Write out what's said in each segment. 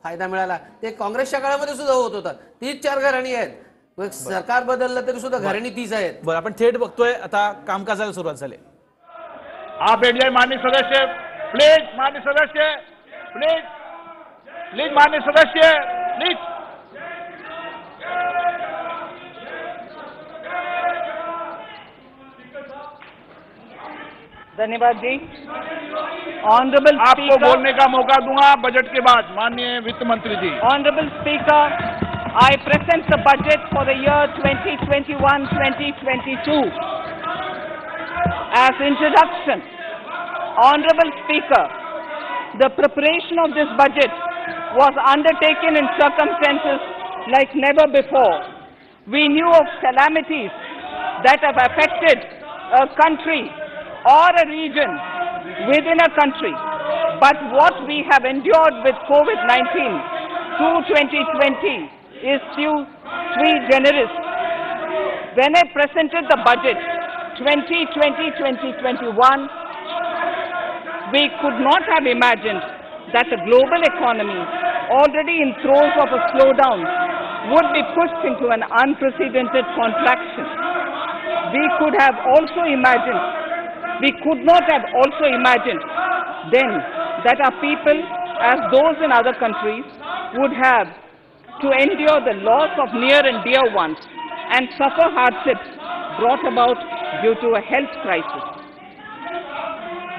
फायदा मिळाला ते काँग्रेसच्या काळामध्ये सुद्धा होत होतं. 3-4 घराणी आहेत. सरकार बदललं तरी सुद्धा घराणी 30 आहेत. बरं, आपण थेट बघतोय आता कामकाजाला सुरुवात झाली. आप बैठ जाए माननीय सदस्य, प्लीज. माननीय सदस्य प्लीज, प्लीज माननीय सदस्य प्लीज. धन्यवाद जी. ऑनरेबल आपको बोलने का मौका दूंगा बजट के बाद. माननीय वित्त मंत्री जी. Honorable Speaker, I present the budget for the year 2021-2022. As introduction, Honorable Speaker, the preparation of this budget was undertaken in circumstances like never before. We knew of calamities that have affected a country or a region within a country. But what we have endured with COVID-19 through 2020 is sui generis. When I presented the budget 2020-2021, we could not have imagined that the global economy, already in throes of a slowdown, would be pushed into an unprecedented contraction. We could not have also imagined then that our people, as those in other countries, would have to endure the loss of near and dear ones and suffer hardships brought about due to a health crisis.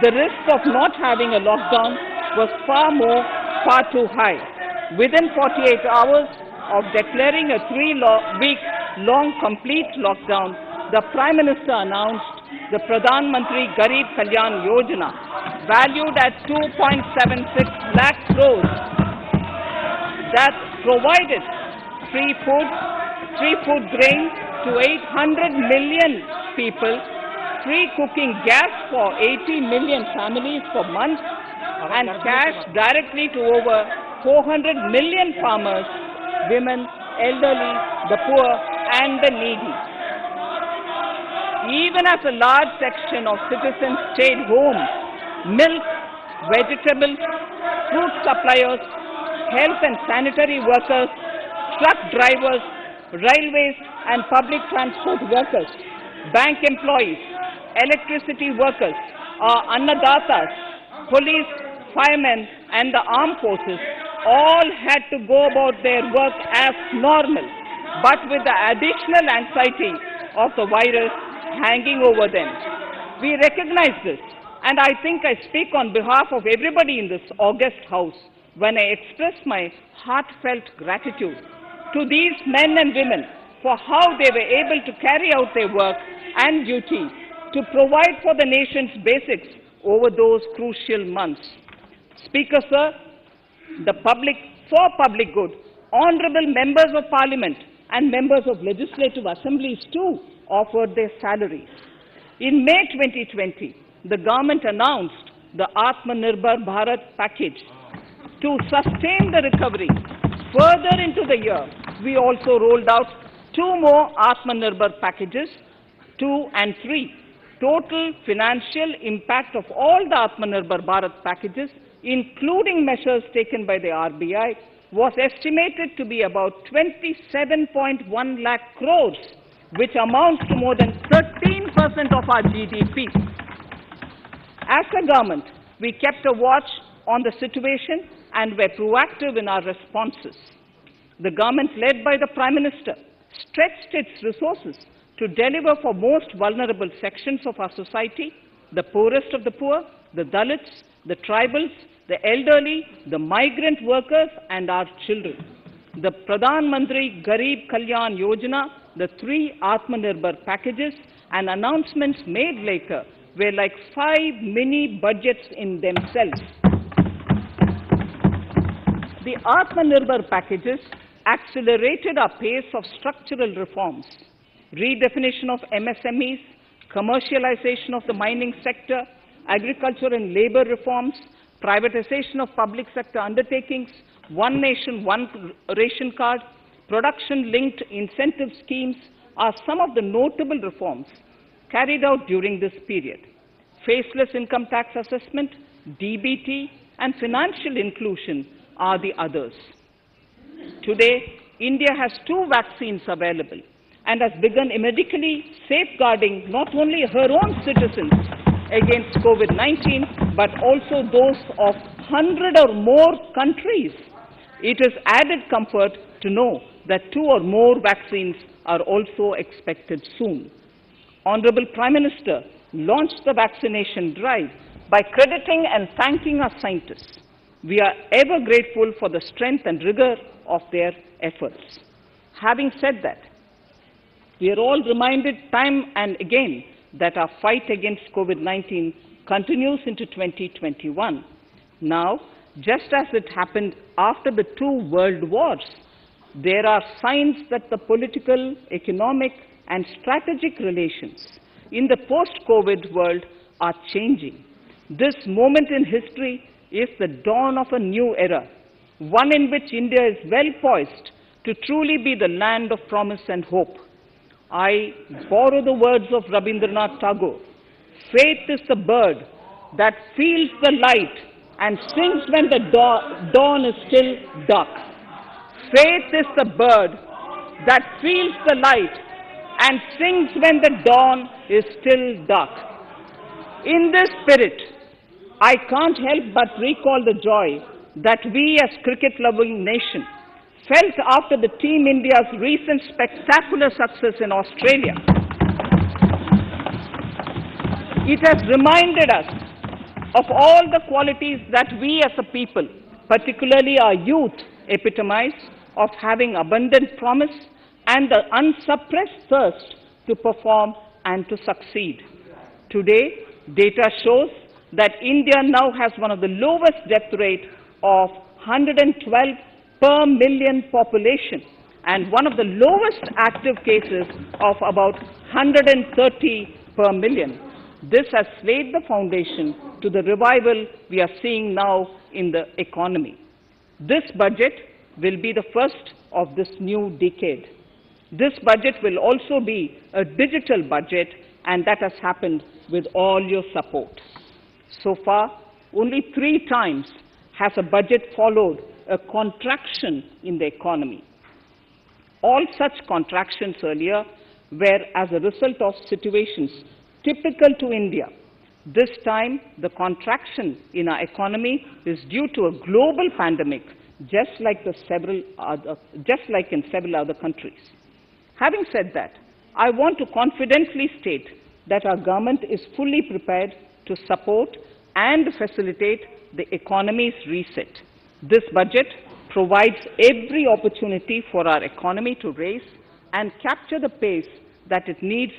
The risk of not having a lockdown was far too high. Within 48 hours of declaring a 3-week-long complete lockdown, the Prime Minister announced the Pradhan Mantri Garib Kalyan Yojana, valued at 2.76 lakh crores, that provided free food grain to 800 million people, free cooking gas for 80 million families for months, and cash directly to over 400 million farmers, women, elderly, the poor, and the needy. Even as a large section of citizens stayed home, milk, vegetables, fruit suppliers, health and sanitary workers, truck drivers, railways and public transport workers, bank employees, electricity workers, annadatas, police, firemen and the armed forces all had to go about their work as normal, but with the additional anxiety of the virus hanging over them. We recognize this, and I think I speak on behalf of everybody in this august house when I express my heartfelt gratitude to these men and women for how they were able to carry out their work and duty to provide for the nation's basics over those crucial months. Speaker, sir, for public good, honorable members of parliament and members of legislative assemblies too offered their salaries. In May 2020, the government announced the Atmanirbhar Bharat package. To sustain the recovery further into the year, we also rolled out 2 more Atmanirbhar packages, 2 and 3. Total financial impact of all the Atmanirbhar Bharat packages, including measures taken by the RBI, was estimated to be about 27.1 lakh crores, which amounts to more than 13% of our GDP. As a government, we kept a watch on the situation and were proactive in our responses. The government, led by the Prime Minister, stretched its resources to deliver for most vulnerable sections of our society, the poorest of the poor, the Dalits, the tribals, the elderly, the migrant workers, and our children. The Pradhan Mantri Garib Kalyan Yojana, the 3 Atmanirbhar packages, and announcements made later were like 5 mini budgets in themselves. The Atmanirbhar packages accelerated our pace of structural reforms, redefinition of MSMEs, commercialization of the mining sector, agriculture and labor reforms, privatization of public sector undertakings, one nation, one ration card, production-linked incentive schemes are some of the notable reforms carried out during this period. Faceless income tax assessment, DBT, and financial inclusion are the others. Today, India has 2 vaccines available and has begun immediately safeguarding not only her own citizens against COVID-19, but also those of 100 or more countries. It is added comfort to know that 2 or more vaccines are also expected soon. Honorable Prime Minister launched the vaccination drive by crediting and thanking our scientists. We are ever grateful for the strength and rigor of their efforts. Having said that, we are all reminded time and again that our fight against COVID-19 continues into 2021. Now, just as it happened after the 2 world wars, there are signs that the political, economic, and strategic relations in the post-COVID world are changing. This moment in history is the dawn of a new era, one in which India is well poised to truly be the land of promise and hope. I borrow the words of Rabindranath Tagore. Faith is the bird that feels the light and sings when the dawn is still dark. Faith is the bird that feels the light and sings when the dawn is still dark. In this spirit, I can't help but recall the joy that we as cricket-loving nation felt after the Team India's recent spectacular success in Australia. It has reminded us of all the qualities that we as a people, particularly our youth, epitomize of having abundant promise and the unsuppressed thirst to perform and to succeed. Today, data shows that India now has one of the lowest death rate of 112 per million population and one of the lowest active cases of about 130 per million. This has laid the foundation to the revival we are seeing now in the economy. This budget will be the first of this new decade. This budget will also be a digital budget, and that has happened with all your support. So far, only 3 times has a budget followed a contraction in the economy. All such contractions earlier were as a result of situations typical to India. This time, the contraction in our economy is due to a global pandemic, just like in several other countries. Having said that, I want to confidently state that our government is fully prepared to support and facilitate the economy's reset. This budget provides every opportunity for our economy to raise and capture the pace that it needs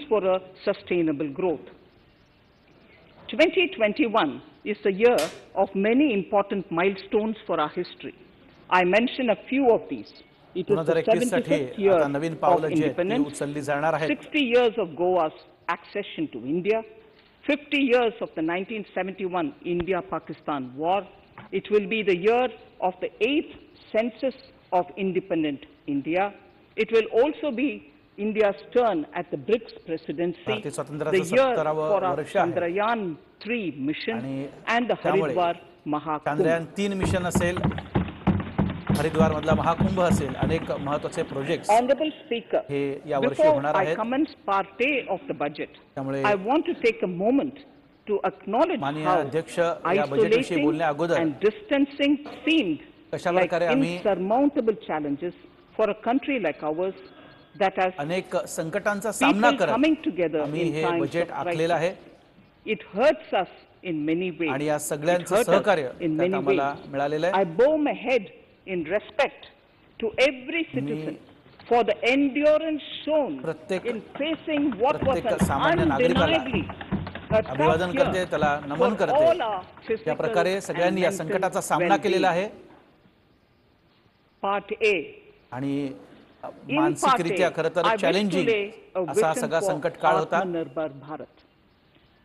for a sustainable growth. 2021 is the year of many important milestones for our history. I mention a few of these. It is the 75th year of independence, 60 years of Goa's accession to India, 50 years of the 1971 India-Pakistan War. It will be the year of the 8th census of independent India. It will also be India's turn at the BRICS presidency, the year for our Chandrayaan 3 mission, and the Haridwar Mahakumbh. Haridwar मधला महाकुंभ असेल, अनेक महत्त्वाचे projects Honorable Speaker, हे या वर्षी होणार before I आहेत. commence part A of the budget, त्यामुळे I want to take a moment to acknowledge माननीय how अध्यक्ष या बजेटविषयी isolating बोलण्या अगोदर and distancing seemed कशा like प्रकारे आम्ही insurmountable challenges for a country like ours that has अनेक संकटांचा सामना people करत coming together आम्ही in हे times बजेट of आखलेलं आहे crisis. It hurts us in many ways. आणि या It सगळ्यांचं hurt us सहकार्य in त्यात many आम्हाला ways. मिळालेलं I आहे. bow my head in respect to every citizen for the endurance shown प्रत्येक- in facing what was प्रत्येक an सामान्य नागरिकाला undeniably a tough अभिवादन करते, year त्याला नमन for all our करते. physical या प्रकारे सगळ्यांनी या and mental संकटाचा सामना केलेला well-being. आहे Part A. आणि In part मानसिकरित्या A, खरं I तर wish to challenging lay a असा vision सगळा for संकट काळ होता. Atmanirbhar Bharat.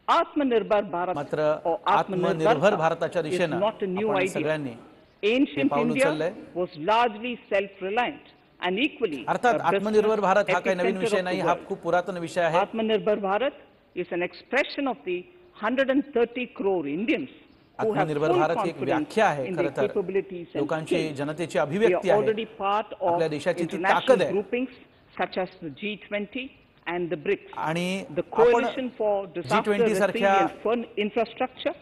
Atmanirbhar Bharat मात्र or आत्मनिर्भर भारताच्या is दिशेनं not a new आपण idea. सगळ्यांनी Ancient पाऊल India उचललंय. was largely self-reliant and equally अर्थात a आत्मनिर्भर business भारत हा काही नवीन epicenter विषय of the नाही, हा world. खूप पुरातन विषय आहे. Atmanirbhar Bharat is an expression of the 130 crore Indians who have आत्मनिर्भर full भारत ही एक confidence व्याख्या आहे in खरं their तर capabilities and लोकांची skills. जनतेची We अभिव्यक्ती are आहे already part of आपल्या देशाची ती international ताकद आहे groupings such as the G20 and the BRICS. आणि The आपण coalition for disaster G20 सारख्या resilient fund infrastructure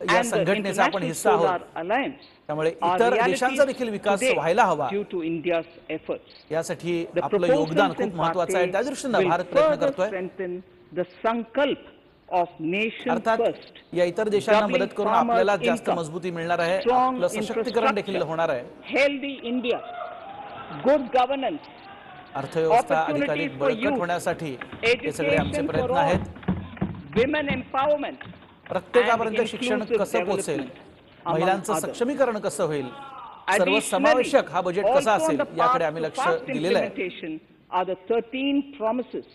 या and the संघटनेचा आपण International हिस्सा Solar आहोत Alliance त्यामुळे are इतर realities देशांचा देखील विकास today व्हायला हवा due to India's efforts. यासाठी The आपलं योगदान proposals in खूप महत्त्वाचं आहे त्या FATE दृष्टीने will भारत प्रयत्न further करतोय strengthen the sankalp of nation अर्थात first. या इतर देशांना doubling मदत करून farmers' आपल्याला जास्त income, मजबूती मिळणार आहे strong आपलं सशक्तीकरण देखील infrastructure, होणार आहे healthy India, good governance, अर्थव्यवस्था opportunities अधिकाधिक for बळकट youth, होण्यासाठी हे सगळे आमचे education for प्रयत्न all, आहेत women empowerment, प्रत्येकापर्यंत and शिक्षण inclusive कसं पोहोचेल development, among महिलांचं others. सक्षमीकरण कसं होईल Additionally, सर्वसमावेशक हा बजेट कसा also on असेल the path याकडे आम्ही to लक्ष fast दिलेलं आहे implementation are the 13 promises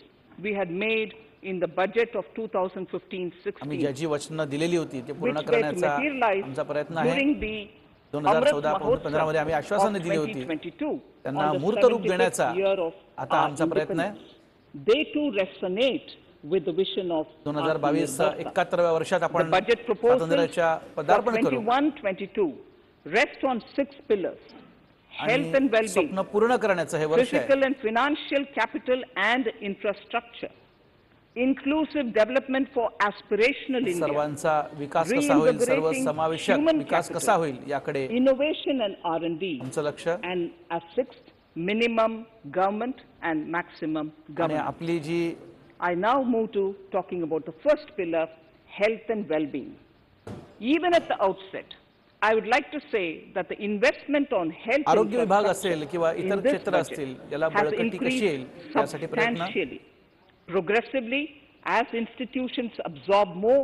we had made in the budget of आम्ही 2015-16, ज्याची वचनं दिलेली होती ते पूर्ण which were to करण्याचा materialize आमचा प्रयत्न आहे during the 2014-15 मध्ये आम्ही of आश्वासनं दिली होती 2022 त्यांना on the मूर्त रूप 75th देण्याचा year of आता our आमचा प्रयत्न आहे independence. They too resonate with the vision of 2022 Atmanirbharta. 71व्या वर्षात The आपण budget proposals स्वातंत्र्याच्या for पदार्पण करू 21-22 rest on 6 pillars: health and आणि well-being, स्वप्न पूर्ण करण्याचं हे वर्ष आहे physical and financial capital and infrastructure, inclusive development for aspirational India, सर्वांचा विकास कसा होईल सर्व reinvigorating समावेशक human विकास capital, कसा होईल याकडे innovation and R&D, आमचं लक्ष and as sixth, minimum government and maximum आणि government. आपली जी I now move to talking about the first pillar, health and well-being. Even at the outset, I would like to say that the investment on health आरोग्य विभाग असेल infrastructure किंवा in इतर this क्षेत्र budget असतील याला has बळकटी कशी येईल increased यासाठी प्रयत्न substantially. Progressively, as institutions absorb more,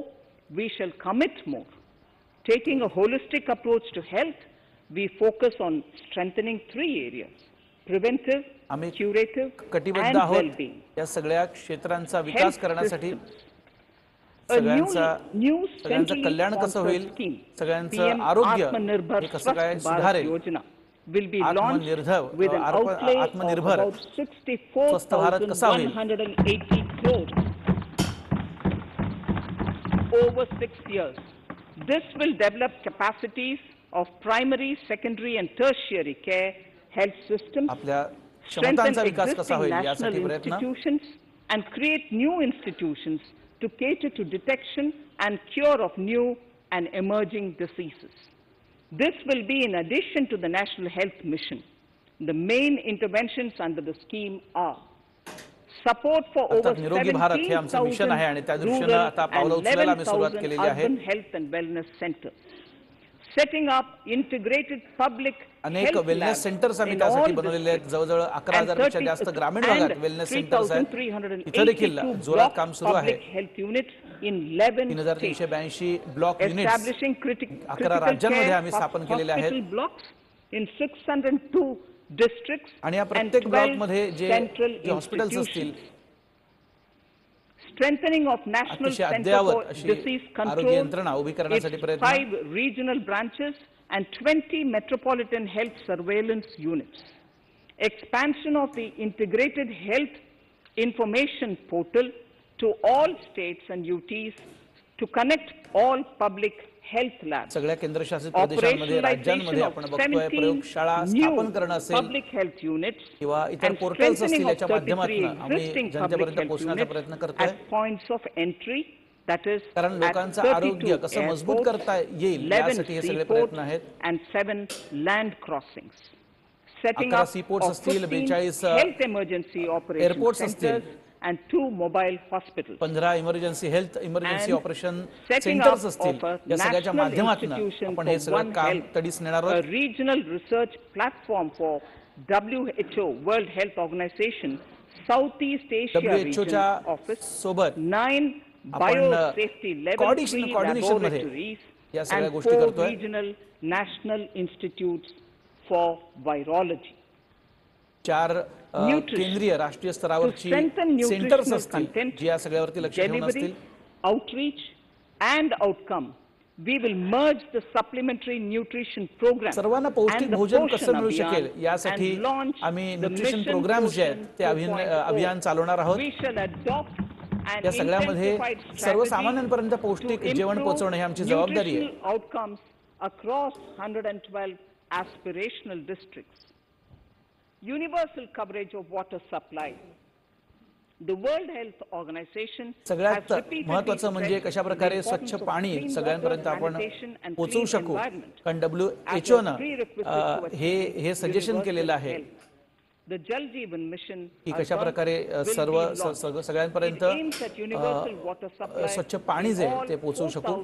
we shall commit more. Taking a holistic approach to health, we focus on strengthening 3 areas: preventive, आम्ही curative, कटिबद्ध and आहोत well-being. या सगळ्या क्षेत्रांचा विकास Health करण्यासाठी systems. A new सगळ्यांचं centrally कल्याण कसं होईल sponsored scheme, सगळ्यांचं PM आरोग्य Atmanirbhar हे कसं काय Swasth Bharat सुधारेल Yojana will be launched आत्मनिर्भर with an outlay of आत्मनिर्भर about स्वस्थ भारत कसा होईल 64,180 crores over 6 years. This will develop capacities of primary, secondary and tertiary care health systems, आपल्या strengthen क्षमतांचा विकास कसा existing होईल national यासाठी प्रयत्न institutions and create new institutions to cater to detection and cure of new and emerging diseases. This will be in addition to the National Health Mission. The main interventions under the scheme are support for over अर्थात निरोगी भारत हे आमचं mission आहे आणि त्या 17,000 दृष्टीने rural आता and पावलं उचलायला आम्ही सुरुवात 11,000 केलेली आहे urban health and wellness centers. Setting up integrated public अनेक health वेलनेस labs सेंटर्स आम्ही in त्यासाठी all बनवलेले आहेत districts जवळजवळ 11,000 पेक्षा जास्त ग्रामीण भागात वेलनेस सेंटर्स आहेत तिथे देखील 3,382 जोरात block काम सुरू आहे public health units in 11 states. 3,382 block units Establishing 11 critical राज्यांमध्ये care आम्ही स्थापन केलेले आहेत. hospital blocks in 602 districts आणि या and प्रत्येक 12 ब्लॉकमध्ये जे central हॉस्पिटल्स असतील institutions. Strengthening of National अतिशय Center अद्ययावत for अशी Disease आरोग्य Control, यंत्रणा उभी करण्यासाठी its प्रयत्न 5 regional branches and 20 metropolitan health surveillance units. Expansion of the integrated health information portal to all states and UTs to connect all public health labs. सगळ्या केंद्रशासित प्रदेशांमध्ये राज्यांमध्ये Operationalization आपण of बघतोय 17 प्रयोगशाळा new स्थापन करणं असेल public health units किंवा इतर and पोर्टल्स असतील strengthening of याच्या 33 माध्यमातून आम्ही existing public जनतेपर्यंत health पोहोचण्याचा units प्रयत्न करतोय at points of entry, that is कारण at लोकांचं 32 आरोग्य कसं मजबूत airports, करता येईल 11 यासाठी हे सगळे seaports प्रयत्न आहेत and 7 land crossings. Setting 11 up seaports of असतील, 15 42 health emergency operation airports असतील, centers and 2 mobile hospitals. 15 emergency health emergency And operation setting centres up असतील of a या सगळ्याच्या national माध्यमातून institution आपण for हे सगळं One काम Health, तडीस नेणार a आहोत regional research platform for WHO, World Health Organization, Southeast Asia WHO region च्या office, सोबत 9 आपण biosafety level 3 coordination मध्ये laboratories या सगळ्या and गोष्टी 4 करतोय. regional national institutes for virology. 4 Nutrition. केंद्रीय राष्ट्रीय To स्तरावरची strengthen सेंटर्स nutritional असतील content, जी या सगळ्यावरती लक्ष ठेवून delivery, असतील outreach, and outcome, we will merge the supplementary nutrition program सर्वांना पौष्टिक and the भोजन Poshan कसं मिळू Abhiyan शकेल यासाठी and launch आम्ही the न्यूट्रिशन Mission प्रोग्राम्स जे Poshan आहेत ते 2.0. अभियान चालवणार आहोत We shall adopt या सगळ्यामध्ये सर्वसामान्यांपर्यंत पौष्टिक जेवण पोहोचवणं ही आमची जबाबदारी आहे. Outcomes across 112 aspirational districts. Universal coverage of water supply. The World Health Organization सगळ्यात महत्त्वाचं म्हणजे कशा प्रकारे स्वच्छ पाणी सगळ्यांपर्यंत आपण पोहोचवू शकू. कारण WHO नं हे सजेशन केलेलं आहे की कशा प्रकारे सगळ्यांपर्यंत स्वच्छ पाणी जे ते पोहोचवू शकू.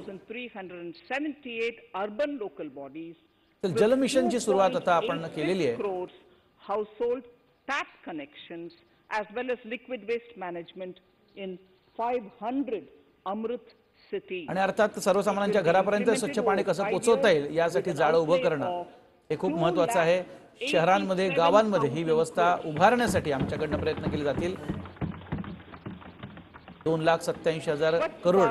तर जल मिशनची सुरुवात आता आपण केलेली आहे. Household tap connections as well as liquid waste management in 500 Amrit cities. आणि अर्थात सर्वसामान्यांच्या घरापर्यंत स्वच्छ पाणी कसं पोहोचवता येईल यासाठी जाळं उभं करणं हे खूप महत्त्वाचं आहे. शहरांमध्ये गावांमध्ये ही व्यवस्था उभारण्यासाठी आमच्याकडनं प्रयत्न केले जातील. 2,87,000 करोड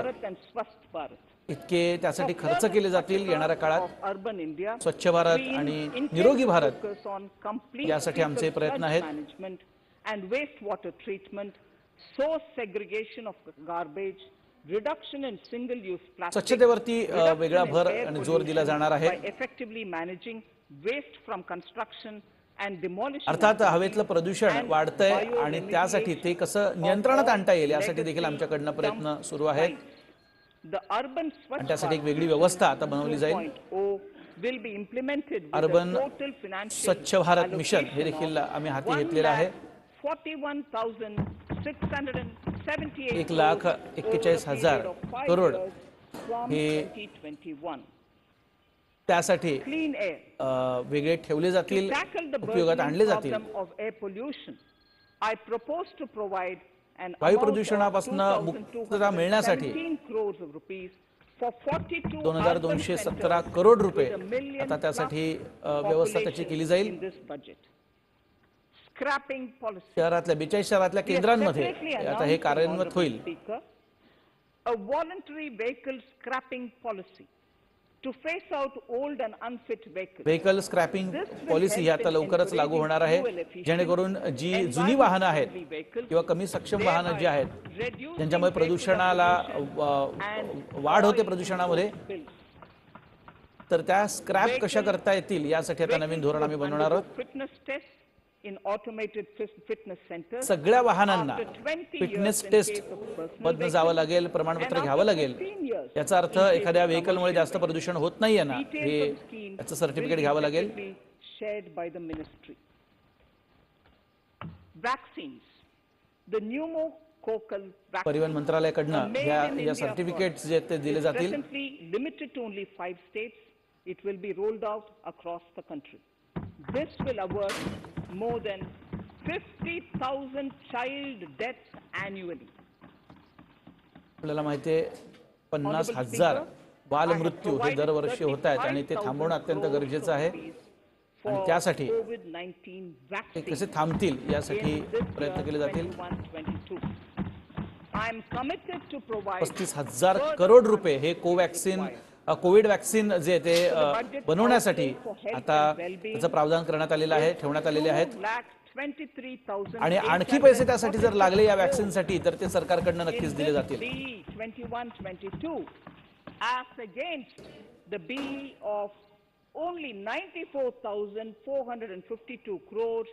इतके त्यासाठी खर्च केले जातील येणाऱ्या काळात. स्वच्छ भारत आणि निरोगी भारत यासाठी आमचे प्रयत्न आहेत. And wastewater treatment, source segregation of garbage, reduction in single-use plastic. स्वच्छतेवरती वेगळा भर आणि जोर दिला जाणार आहे. By effectively managing waste from construction and demolition. अर्थात हवेतलं प्रदूषण वाढतंय आणि त्यासाठी ते कसं नियंत्रणात आणता येईल यासाठी देखील आमच्याकडनं प्रयत्न सुरू आहेत. आणि त्यासाठी एक वेगळी व्यवस्था आता बनवली जाईल. अर्बन स्वच्छ भारत मिशन हे देखील आम्ही हाती घेतलेलं आहे. 1,41,000 करोड हे त्यासाठी वेगळे ठेवले जातील, उपयोगात आणले जातील. वायू प्रदूषणापासून मुक्तता मिळण्यासाठी 2,217 करोड रुपये आता त्यासाठी व्यवस्था त्याची केली जाईल. शहरातल्या 42 शहरातल्या केंद्रांमध्ये आता हे कार्यान्वित होईल. व्हेकल स्क्रॅपिंग पॉलिसी ही आता लवकरच लागू होणार आहे, जेणेकरून जी जुनी वाहनं आहेत किंवा कमी सक्षम वाहनं जी आहेत ज्यांच्यामुळे प्रदूषणाला वाढ होते प्रदूषणामध्ये, तर त्या स्क्रॅप कशा करता येतील यासाठी आता नवीन धोरण आम्ही बनवणार आहोत. सगळ्या वाहनांना फिटनेस टेस्ट मधनं जावं लागेल, प्रमाणपत्र घ्यावं लागेल. याचा अर्थ एखाद्या व्हेकलमुळे जास्त प्रदूषण होत नाहीये ना हे याचं सर्टिफिकेट घ्यावं लागेल. परिवहन मंत्रालयाकडनं या सर्टिफिकेट्स जे ते दिले जातील. This will avert more than 50,000 child deaths annually. आपल्याला माहिती आहे 50,000 बालमृत्यू हे दरवर्षी होत आहेत आणि ते थांबवणं अत्यंत गरजेचं आहे. आणि त्यासाठी ते कसे थांबतील यासाठी प्रयत्न केले जातील. 35,000 करोड रुपये हे कोविड वॅक्सिन जे ते बनवण्यासाठी आता त्याचं प्रावधान करण्यात आलेलं आहे, ठेवण्यात आलेले आहेत. आणि आणखी पैसे त्यासाठी जर लागले या वॅक्सिनसाठी तर ते सरकारकडनं नक्कीच दिले जातील. only 94,452 crores,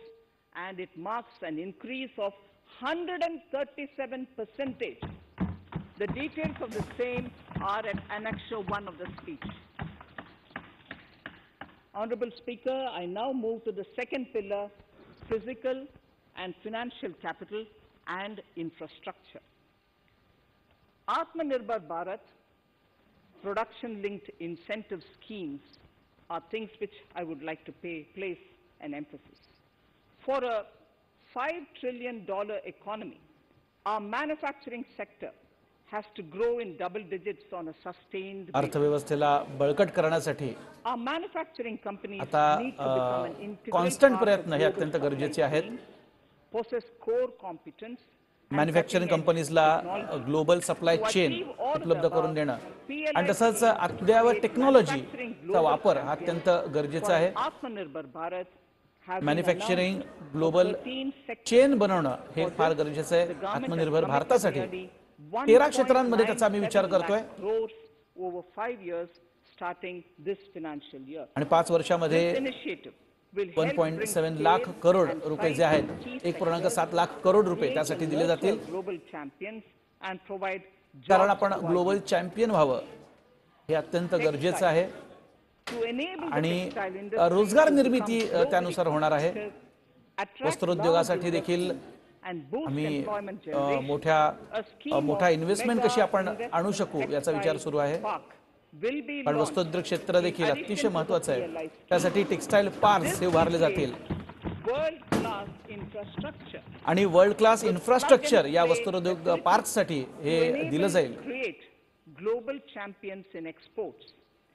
and it marks an increase of 137%. The details of the same are at Annexure 1 of the speech. Honorable Speaker, I now move to the second pillar, physical and financial capital and infrastructure. Atmanirbhar Bharat, production-linked incentive schemes are things which I would like to place an emphasis. For a $5 trillion economy, our manufacturing sector has to grow in double digits on a sustained basis. अर्थव्यवस्थेला बळकट करण्यासाठी Our manufacturing companies आता need to become an integral constant part of प्रयत्न हे global अत्यंत supply गरजेचे आहेत. chain, possess core competence, and manufacturing cutting-edge कंपनीजला technology. Global supply To chain achieve all of उपलब्ध the करून above, देणं PLI आणि तसंच अद्ययावत टेक्नॉलॉजीचा वापर हा अत्यंत गरजेचा आहे. Atmanirbhar Bharat have been manufacturing announced global 13 sectors. Chain बनवणं हे For फार this, गरजेचं आहे the government has आत्मनिर्भर committed भारतासाठी. nearly 13 क्षेत्रांमध्ये त्याचा आम्ही विचार करतोय crores over 5 years starting this financial year. आणि 5 वर्षामध्ये This initiative will help bring 1.7 lakh scale crore and रुपये size जे आहेत to key 1.7 sectors, lakh crore रुपये create त्यासाठी and दिले जातील nurture global champions and provide कारण jobs आपण to our global youth. Champion व्हावं हे अत्यंत गरजेचं आहे To enable the आणि textile industry रोजगार to निर्मिती become globally त्यानुसार होणार आहे competitive, attract वस्त्रोद्योगासाठी large देखील investments and boost आम्ही employment generation. मोठा A scheme मोठा of इन्व्हेस्टमेंट mega कशी आपण investment आणू शकू याचा विचार textile सुरू आहे park will be कारण launched वस्त्रोद्योग क्षेत्र देखील in अतिशय addition to महत्त्वाचं the आहे PLI scheme. त्यासाठी टेक्सटाईल पार्क्स हे उभारले जातील World class infrastructure आणि वर्ल्ड क्लास इन्फ्रास्ट्रक्चर या वस्त्रोद्योग पार्कसाठी हे to दिलं enable जाईल create global champions in exports.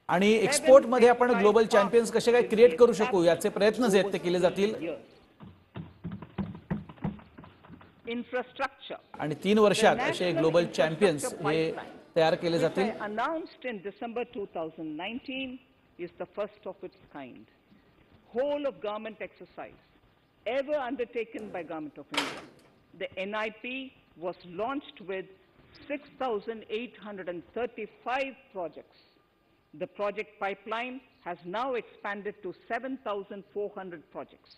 आणि एक्सपोर्ट मध्ये आपण ग्लोबल चॅम्पियन्स कसे काय क्रिएट करू शकू याचे प्रयत्न जे आहेत ते केले जातील Infrastructure. आणि 3 वर्षात असे ग्लोबल चॅम्पियन्स हे तयार केले Which I जातील announced in December 2019 is the first of its kind. Whole of government exercise ever undertaken by Government of India. The NIP was launched with 6,835 projects. The project pipeline has now expanded to 7,400 projects.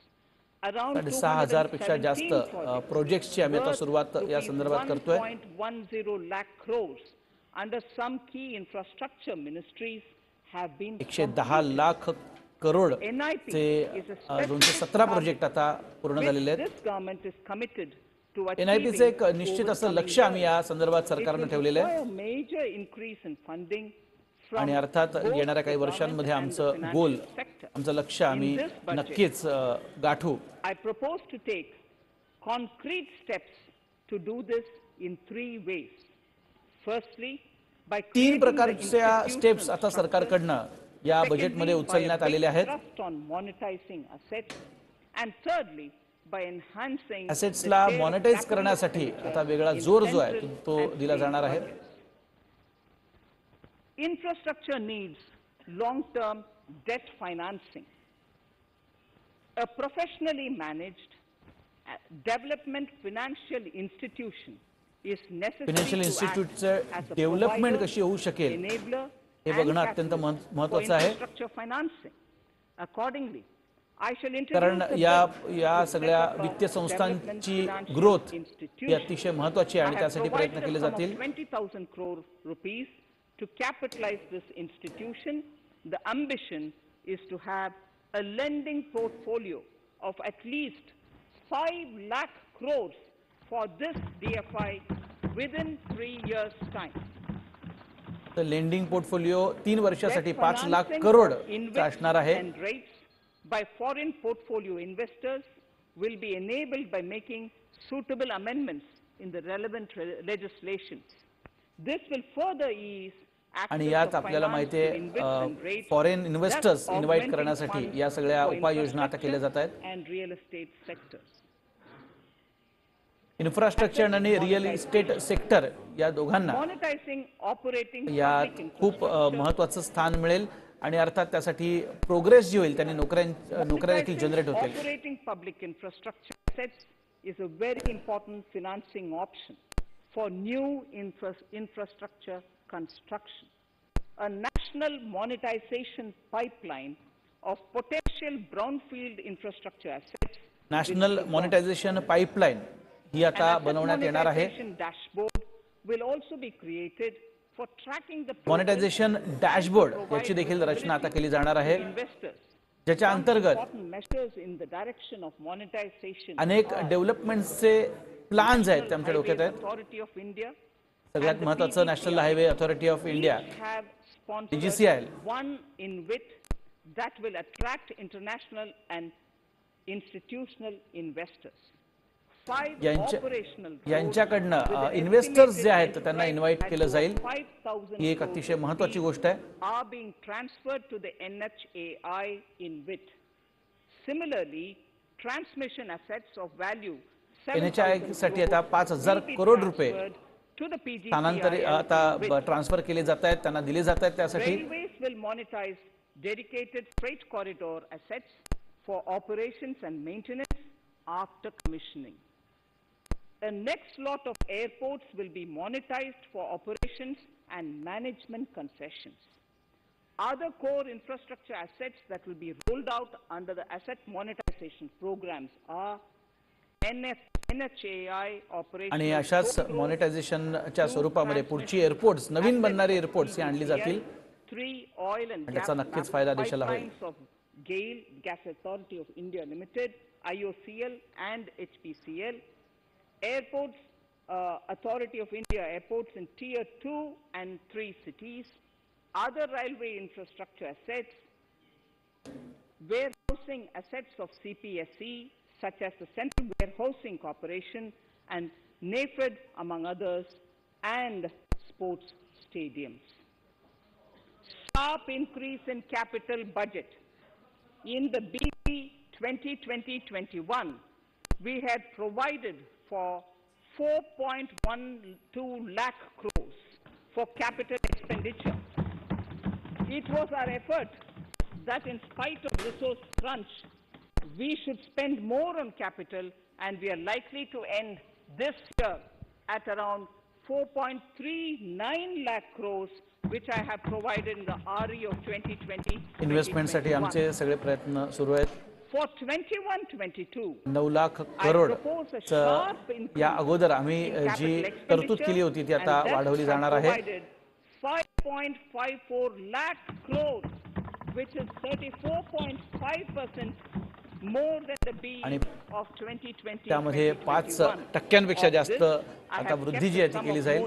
Around 6,500 पेक्षा जास्त 217 projects प्रोजेक्ट्सची आम्ही आता सुरुवात या संदर्भात करतोय 1.10 lakh crores under some key infrastructure ministries have been 110 lakh crore NIP चे is a specific 217 project आता पूर्ण which झालेले आहेत this government is committed to एनआयपीचे एक achieving निश्चित over असं coming लक्ष्य आम्ही years. या संदर्भात It सरकारनं will ठेवलेलं आहे require major increase in funding from आणि अर्थात both येणाऱ्या काही the वर्षांमध्ये government and the आमचं financial गोल sector. आमचं लक्ष्य आम्ही In this budget, नक्कीच गाठू I propose to take concrete steps to do this in 3 ways. Firstly, by 3 creating the प्रकारच्या स्टेप्स institutional आता structure. सरकारकडनं या बजेटमध्ये Secondly, by उचलण्यात a आलेले big आहेत thrust on monetizing assets. And thirdly, by enhancing असेट्सला the share of monetise capital करण्यासाठी expenditure आता वेगळा in जोर जो आहे central तो and दिला state जाणार आहे budgets. Infrastructure needs long-term debt financing. A professionally managed development financial institution is necessary financial to इन्स्टिट्यूटचं act as a development provider, कशी होऊ शकेल enabler, हे and बघणं अत्यंत catalyst for महत्त्वाचं आहे infrastructure financing. Accordingly, I shall कारण introduce a या bill या to सगळ्या set up a वित्तीय development संस्थांची financial ग्रोथ ही institution. अतिशय महत्त्वाची आहे I आणि have त्यासाठी provided प्रयत्न a केले sum of जातील 20,000 crore rupees to capitalize this institution. The ambition is to have a lending portfolio of at least 5 lakh crores for this DFI within 3 years' time. तर lending portfolio 3 वर्षासाठी Debt 5 lakh financing crore of चा असणार आहे and rates by foreign portfolio investors will be enabled by making suitable amendments in the relevant legislations. This will further ease आणि access यात of आपल्याला finance माहिती to आहे investment rates, foreign thus investors invite augmenting करण्यासाठी funds या सगळ्या for उपाययोजना आता केल्या जात आहेत infrastructure and real estate sectors. Infrastructure आणि रिअल इस्टेट सेक्टर या दोघांना Monetizing operating यात public खूप infrastructure, महत्त्वाचं स्थान मिळेल आणि अर्थात त्यासाठी प्रोग्रेस जी होईल त्यांनी नोकऱ्या देखील जनरेट होतील operating public infrastructure assets is a very important financing option for new infrastructure construction. A national monetization pipeline of potential brownfield infrastructure assets. National monetisation pipeline ही आता An asset बनवण्यात येणार आहे monetization dashboard will also be created for tracking the monetisation dashboard याची देखील रचना आता केली जाणार आहे investors. ज्याच्या Some अंतर्गत important measures in the direction of monetization अनेक are डेव्हलपमेंटचे प्लॅन्स आहेत ते आमच्या डोक्यात आहेत Authority of India सगळ्यात महत्त्वाचं national highway authority of India each have sponsored DGCIL. one in which that will attract international and institutional investors. 5 operational roads यांच्याकडनं with an investors J estimated आहेत त्यांना enterprise invite केलं value जाईल of 5,000 ही एक crores अतिशय महत्त्वाची rupees गोष्ट आहे are being transferred to the NHAI in WIT. Similarly, transmission assets of value NHAI 7,000 साठी आता crores 5,000 will be करोड रुपये transferred to the स्थानांतरित PGCIL आता in WIT. ट्रान्सफर केले जात आहेत त्यांना दिले जात आहेत त्यासाठी Railways will monetize dedicated freight corridor assets for operations and maintenance after commissioning. A next lot of airports will be monetized for operations and management concessions. Other core infrastructure assets that will be rolled out under the asset monetization programs are NHAI operations. आणि अशाच मॉनिटायझेशनच्या स्वरूपामध्ये पुढची airports, नवीन बनणारी airports ही आणली जातील. 3 oil and त्याचा नक्कीच फायदा देशाला होईल. pipelines of GAIL, Gas Authority of India Limited, IOCL and HPCL. Airports, Authority of India airports in tier 2 and 3 cities. Other railway infrastructure assets, warehousing assets of CPSE, such as the Central Warehousing Corporation and NAFED, among others, and sports stadiums. Sharp increase in capital budget. In the BB 2020-21, we had provided for 4.12 lakh crores for capital expenditure. It was our effort that in spite of resource crunch, we should spend more on capital, and we are likely to end this year at around 4.39 lakh crores, which I have provided in the RE of 2020. Investment साठी आमचे सगळे प्रयत्न सुरू आहेत. For 21-22, 9 lakh crore या अगोदर आम्ही जी तरतूद केली होती ती आता वाढवली जाणार आहे. 5.54 lakh crores, which is 34.5% more than the B of 2020. त्यामध्ये 5% जास्त आता वृद्धी जी आहे ती केली जाईल.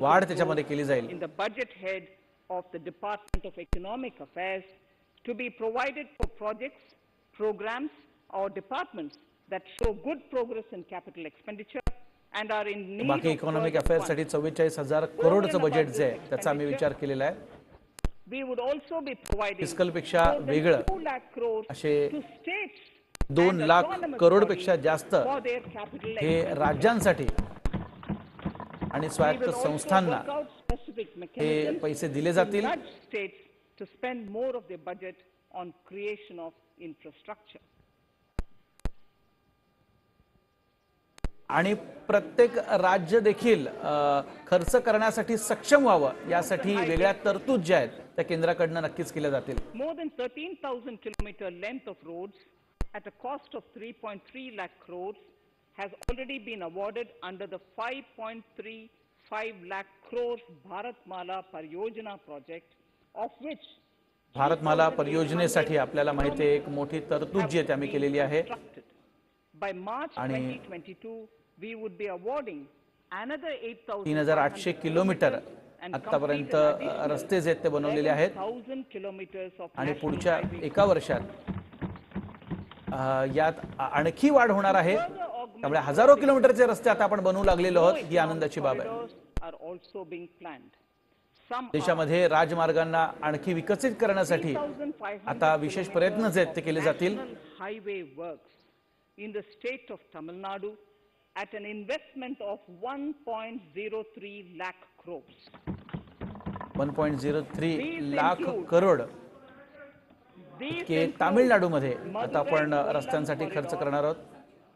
वाढ त्याच्यामध्ये केली जाईल. In the budget head of the Department of Economic Affairs to be provided for projects, programs or departments that show good progress in capital expenditure and are in need बाकी इकॉनॉमिक अफेअर्स साठी 44,000 करोडचं budget जे आहे त्याचा आम्ही विचार केलेला आहे. We would also be providing fiscal पेक्षा वेगळं 2 lakh crores असे to states 2 and lakh autonomous crore bodies पेक्षा जास्त for their capital hey expenditure. राज्यांसाठी आणि We स्वायत्त will also संस्थांना work out specific हे mechanisms पैसे दिले to जातील. nudge states to spend more of their budget on creation of infrastructure. आणि प्रत्येक राज्य देखील खर्च करण्यासाठी सक्षम व्हावं यासाठी वेगळ्या तरतूद ज्या आहेत त्या केंद्राकडून नक्कीच केल्या जातील. More than 13,000 kilometer length of roads at a cost of 3.3 lakh crores has already been awarded under the 5.35 lakh crores Bharatmala Pariyojana project, of which Bharatmala परियोजनेसाठी आपल्याला माहिती आहे एक मोठी तरतूद जी आहे ती आम्ही केलेली आहे. By March 2022, we would be awarding another 3,800 kilometre आतापर्यंत रस्ते जे आहेत ते बनवलेले आहेत आणि पुढच्या एका वर्षात यात आणखी वाढ होणार आहे. त्यामुळे हजारो किलोमीटरचे रस्ते आता आपण बनवू लागलेलो आहोत ही आनंदाची बाब आहे. देशामध्ये राजमार्गांना आणखी विकसित करण्यासाठी आता विशेष प्रयत्न जे आहेत ते केले जातील. In the state of Tamil Nadu at an investment of 1.03 lakh crores. 1.03 lakh crore के तामिळनाडूमध्ये आता आपण रस्त्यांसाठी खर्च करणार आहोत.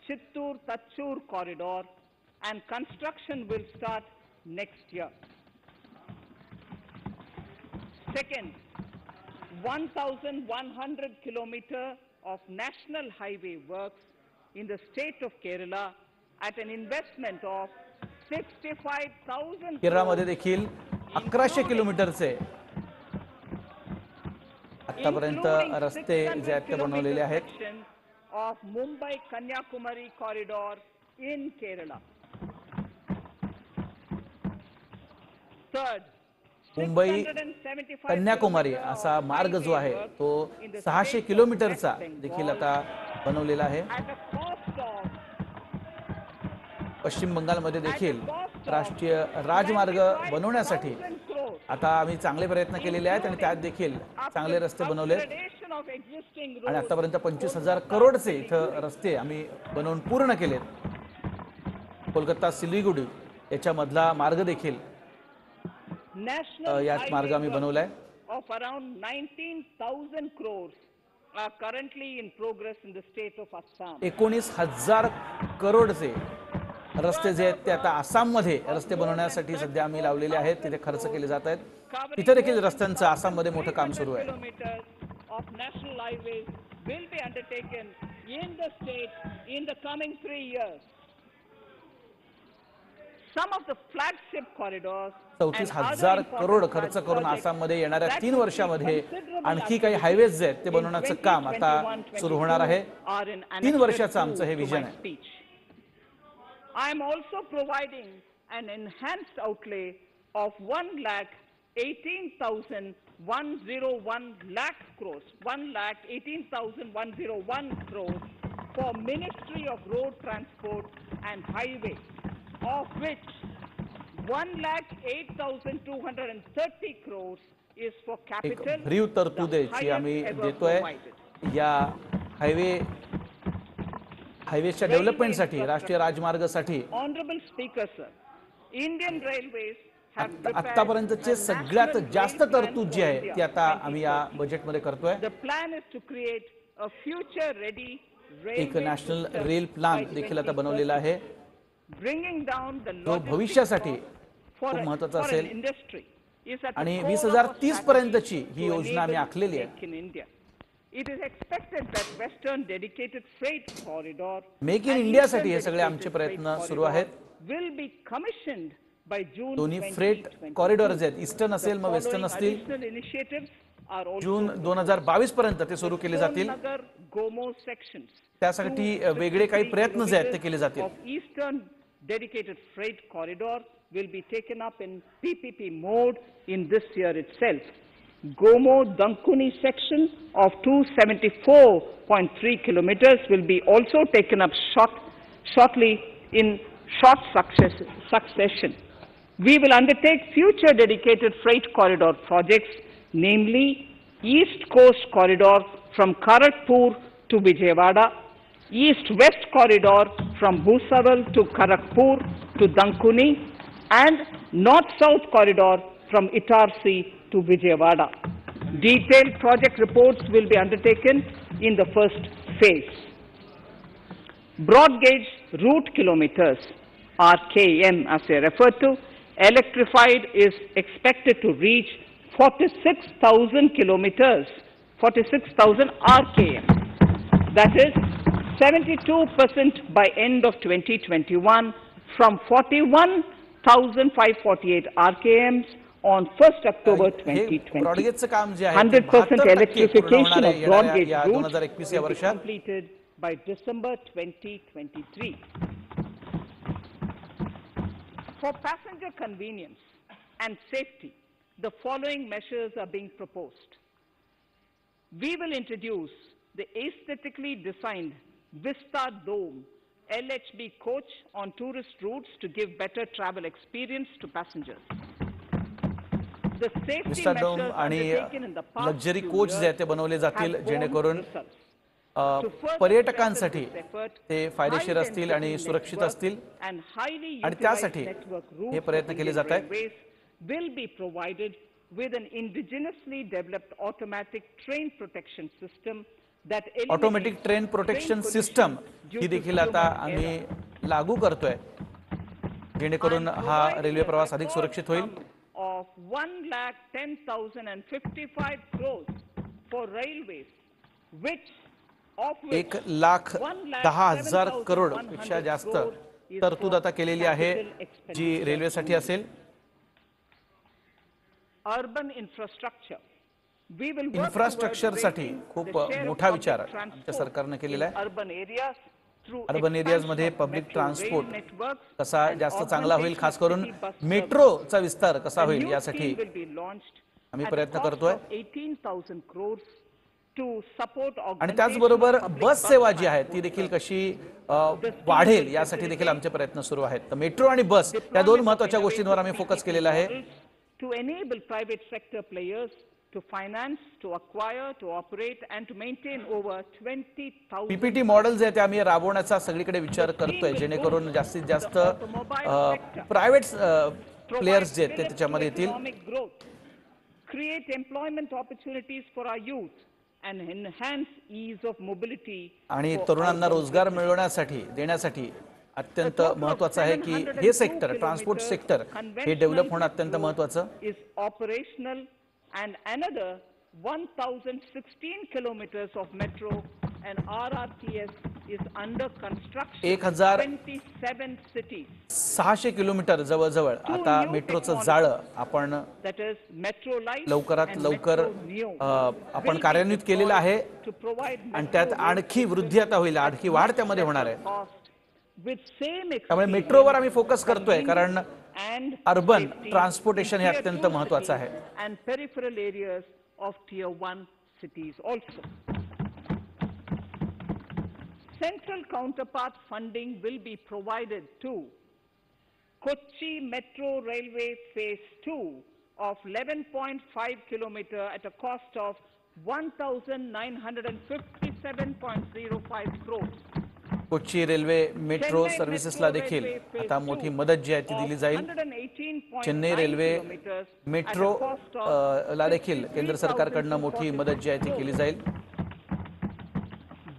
Chittoor Tachur corridor and construction will start next year. Second, 1,100 kilometer of national highway works in the state of Kerala at an investment of 65,000 केरळमध्ये देखील 1100 किलोमीटरचे आतापर्यंत रस्ते जे आहेत ते बनवलेले आहेत. of Mumbai Kanyakumari corridor in Kerala. Third, Mumbai Kanyakumari असा मार्ग जो आहे तो 600 किलोमीटरचा देखील आता बनवलेला आहे. पश्चिम बंगालमध्ये देखील राष्ट्रीय राजमार्ग बनवण्यासाठी आता आम्ही चांगले प्रयत्न केलेले आहेत आणि त्यात देखील चांगले रस्ते बनवले आणि आतापर्यंत 25,000 करोडचे इथं रस्ते आम्ही बनवून पूर्ण केलेत. कोलकाता सिलिगुडी याच्या मधला मार्ग देखील यात मार्ग आम्ही बनवलाय. of around 19,000 crores are currently in progress in the state of Assam. 19,000 करोडचे रस्ते जे आहेत ते आता आसाममध्ये रस्ते बनवण्यासाठी सध्या आम्ही लावलेले आहेत, तिथे खर्च केले जात आहेत. तिथे देखील रस्त्यांचं आसाममध्ये मोठं काम सुरू आहे. Of national highways will be undertaken in the state in the coming 3 years. Some of the flagship corridors 34,000 crore खर्च करून आसाममध्ये येणाऱ्या 3 वर्षामध्ये आणखी काही हायवेज जे आहेत ते बनवण्याचं काम आता सुरू होणार आहे. 3 वर्षाचं आमचं हे विजन आहे. I am also providing an enhanced outlay of 1,18,101 lakh crores, 1,18,101 crores for Ministry of Road Transport and Highways, of which 1,08,230 crores is for एक capital. भरीव तरतुदेची आम्ही देतोय या हायवेच्या डेव्हलपमेंटसाठी, राष्ट्रीय राजमार्गासाठी. Honorable Speaker, sir, Indian Railways have आतापर्यंतचे सगळ्यात जास्त तरतूद जी आहे ती आता आम्ही या बजेटमध्ये करतोय. The plan is to create a future ready एक नॅशनल रेल प्लॅन देखील आता बनवलेला आहे, bringing down the जो भविष्यासाठी खूप महत्त्वाचा असेल. industry is at आणि the core of 2030 पर्यंतची ही to योजना आम्ही enable आखलेली आहे. make in India. It is expected that Western dedicated freight corridor make in and India Eastern साठी हे सगळे आमचे dedicated प्रयत्न freight सुरू corridor आहेत. will be commissioned by June दोन्ही 2022. फ्रेट कॉरिडॉर जे आहेत, ईस्टर्न असेल मग वेस्टर्न असतील, Additional initiatives are also जून 2022 पर्यंत ते सुरू केले जातील. Nagar Gomo sections त्यासाठी वेगळे काही प्रयत्न जे आहेत ते केले जातील. of Eastern dedicated freight corridor will be taken up in PPP mode in this year itself. Gomo Dankuni section of 274.3 kilometers will be also taken up shortly in short succession. We will undertake future dedicated freight corridor projects, namely East Coast Corridor from Kharagpur to Vijayawada, East-West Corridor from Bhusaval to Kharagpur to Dankuni, and North-South Corridor from Itarsi to Vijayawada. Detailed project reports will be undertaken in the first phase. Broad gauge route kilometers, RKM as I referred to, electrified is expected to reach 46,000 kilometers, 46,000 RKM. That is 72% by end of 2021 from 41,548 RKMs on 1st October हे 2020. ब्रॉडगेजचं काम जे आहे 100% ते 72% electrification of broad gauge या routes 2021 या will be वर्षात. completed by December 2023. For passenger convenience and safety, the following measures are being proposed. We will introduce the aesthetically designed Vista Dome LHB coach on tourist routes to give better travel experience to passengers. The safety vista dome measures आणि undertaken in the past luxury few coach जे years आहेत ते बनवले जातील, have borne जेणेकरून results. पर्यटकांसाठी ते फायदेशीर असतील आणि सुरक्षित असतील. आणि त्यासाठी हे प्रयत्न केले जात आहेत. will be provided with an indigenously developed automatic train protection system that automatic train protection system ही देखील आता आम्ही लागू करतोय, जेणेकरून हा रेल्वे प्रवास अधिक सुरक्षित होईल. of 1,10,055 crores for railways, which 1,10,000 crore पेक्षा जास्त तरतूद आता केलेली आहे जी रेल्वेसाठी असेल. अर्बन इन्फ्रास्ट्रक्चरसाठी खूप मोठा विचार आमच्या सरकारने केलेला आहे. अर्बन एरियाजमध्ये पब्लिक ट्रान्सपोर्ट कसा जास्त चांगला होईल, खास करून मेट्रोचा विस्तार कसा होईल यासाठी आम्ही प्रयत्न करतोय. आणि त्याचबरोबर बस सेवा जी आहे ती देखील कशी वाढेल यासाठी देखील आमचे प्रयत्न सुरू आहेत. तर मेट्रो आणि बस या दोन महत्त्वाच्या गोष्टींवर आम्ही फोकस केलेला आहे. To enable private sector players to finance, to acquire, to operate and to maintain over 20,000. PPT model जे आहे ते आम्ही राबवण्याचा सगळीकडे विचार करतोय, जेणेकरून जास्तीत जास्त प्रायव्हेट प्लेयर्स जे आहेत ते त्याच्यामध्ये येतील. Create employment opportunities for our youth and enhance ease of mobility. आणि तरुणांना रोजगार मिळवण्यासाठी देण्यासाठी अत्यंत महत्त्वाचं आहे की हे सेक्टर, ट्रान्सपोर्ट सेक्टर हे डेव्हलप होणं अत्यंत महत्त्वाचं. is operational and another 1016 kilometers of metro and RRTS is under construction. 27 cities. 600 kilometre जवळजवळ आता मेट्रोचं जाळं आपण That is Metro Life लवकरात and लवकर Metro Neo आपण will be कार्यान्वित केलेलं आहे to provide आणि त्यात आणखी वृद्धी आता होईल, आणखी वाढ त्यामध्ये होणार आहे. cost with same त्यामुळे मेट्रोवर आम्ही फोकस करतोय कारण अर्बन ट्रान्सपोर्टेशन हे अत्यंत महत्त्वाचं आहे. and peripheral areas of tier 1 cities also. Central counterpart funding will be provided to Kochi Metro Railway Phase 2 of 11.5 kilometer at a cost of 1,957.05 crores. Kochi railway metro सर्व्हिसेसला देखील आता मोठी मदत जी आहे ती दिली जाईल. चेन्नई रेल्वे मेट्रो ला देखील केंद्र सरकारकडून मोठी मदत जी आहे ती केली जाईल.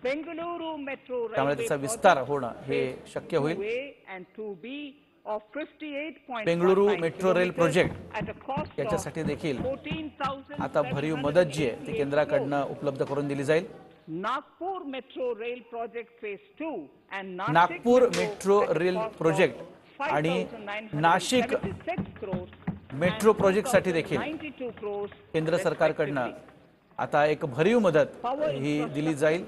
बेंगळुरू मेट्रो त्यामुळे त्याचा विस्तार होणं हे शक्य होईल. बेंगळुरू मेट्रो रेल प्रोजेक्ट याच्यासाठी देखील आता भरीव मदत जी आहे ती केंद्राकडून उपलब्ध करून दिली जाईल. Nagpur metro rail project phase 2 and Nagpur metro rail project आणि नाशिक मेट्रो प्रोजेक्ट साठी देखील केंद्र सरकारकडून आता एक भरीव मदत ही दिली जाईल.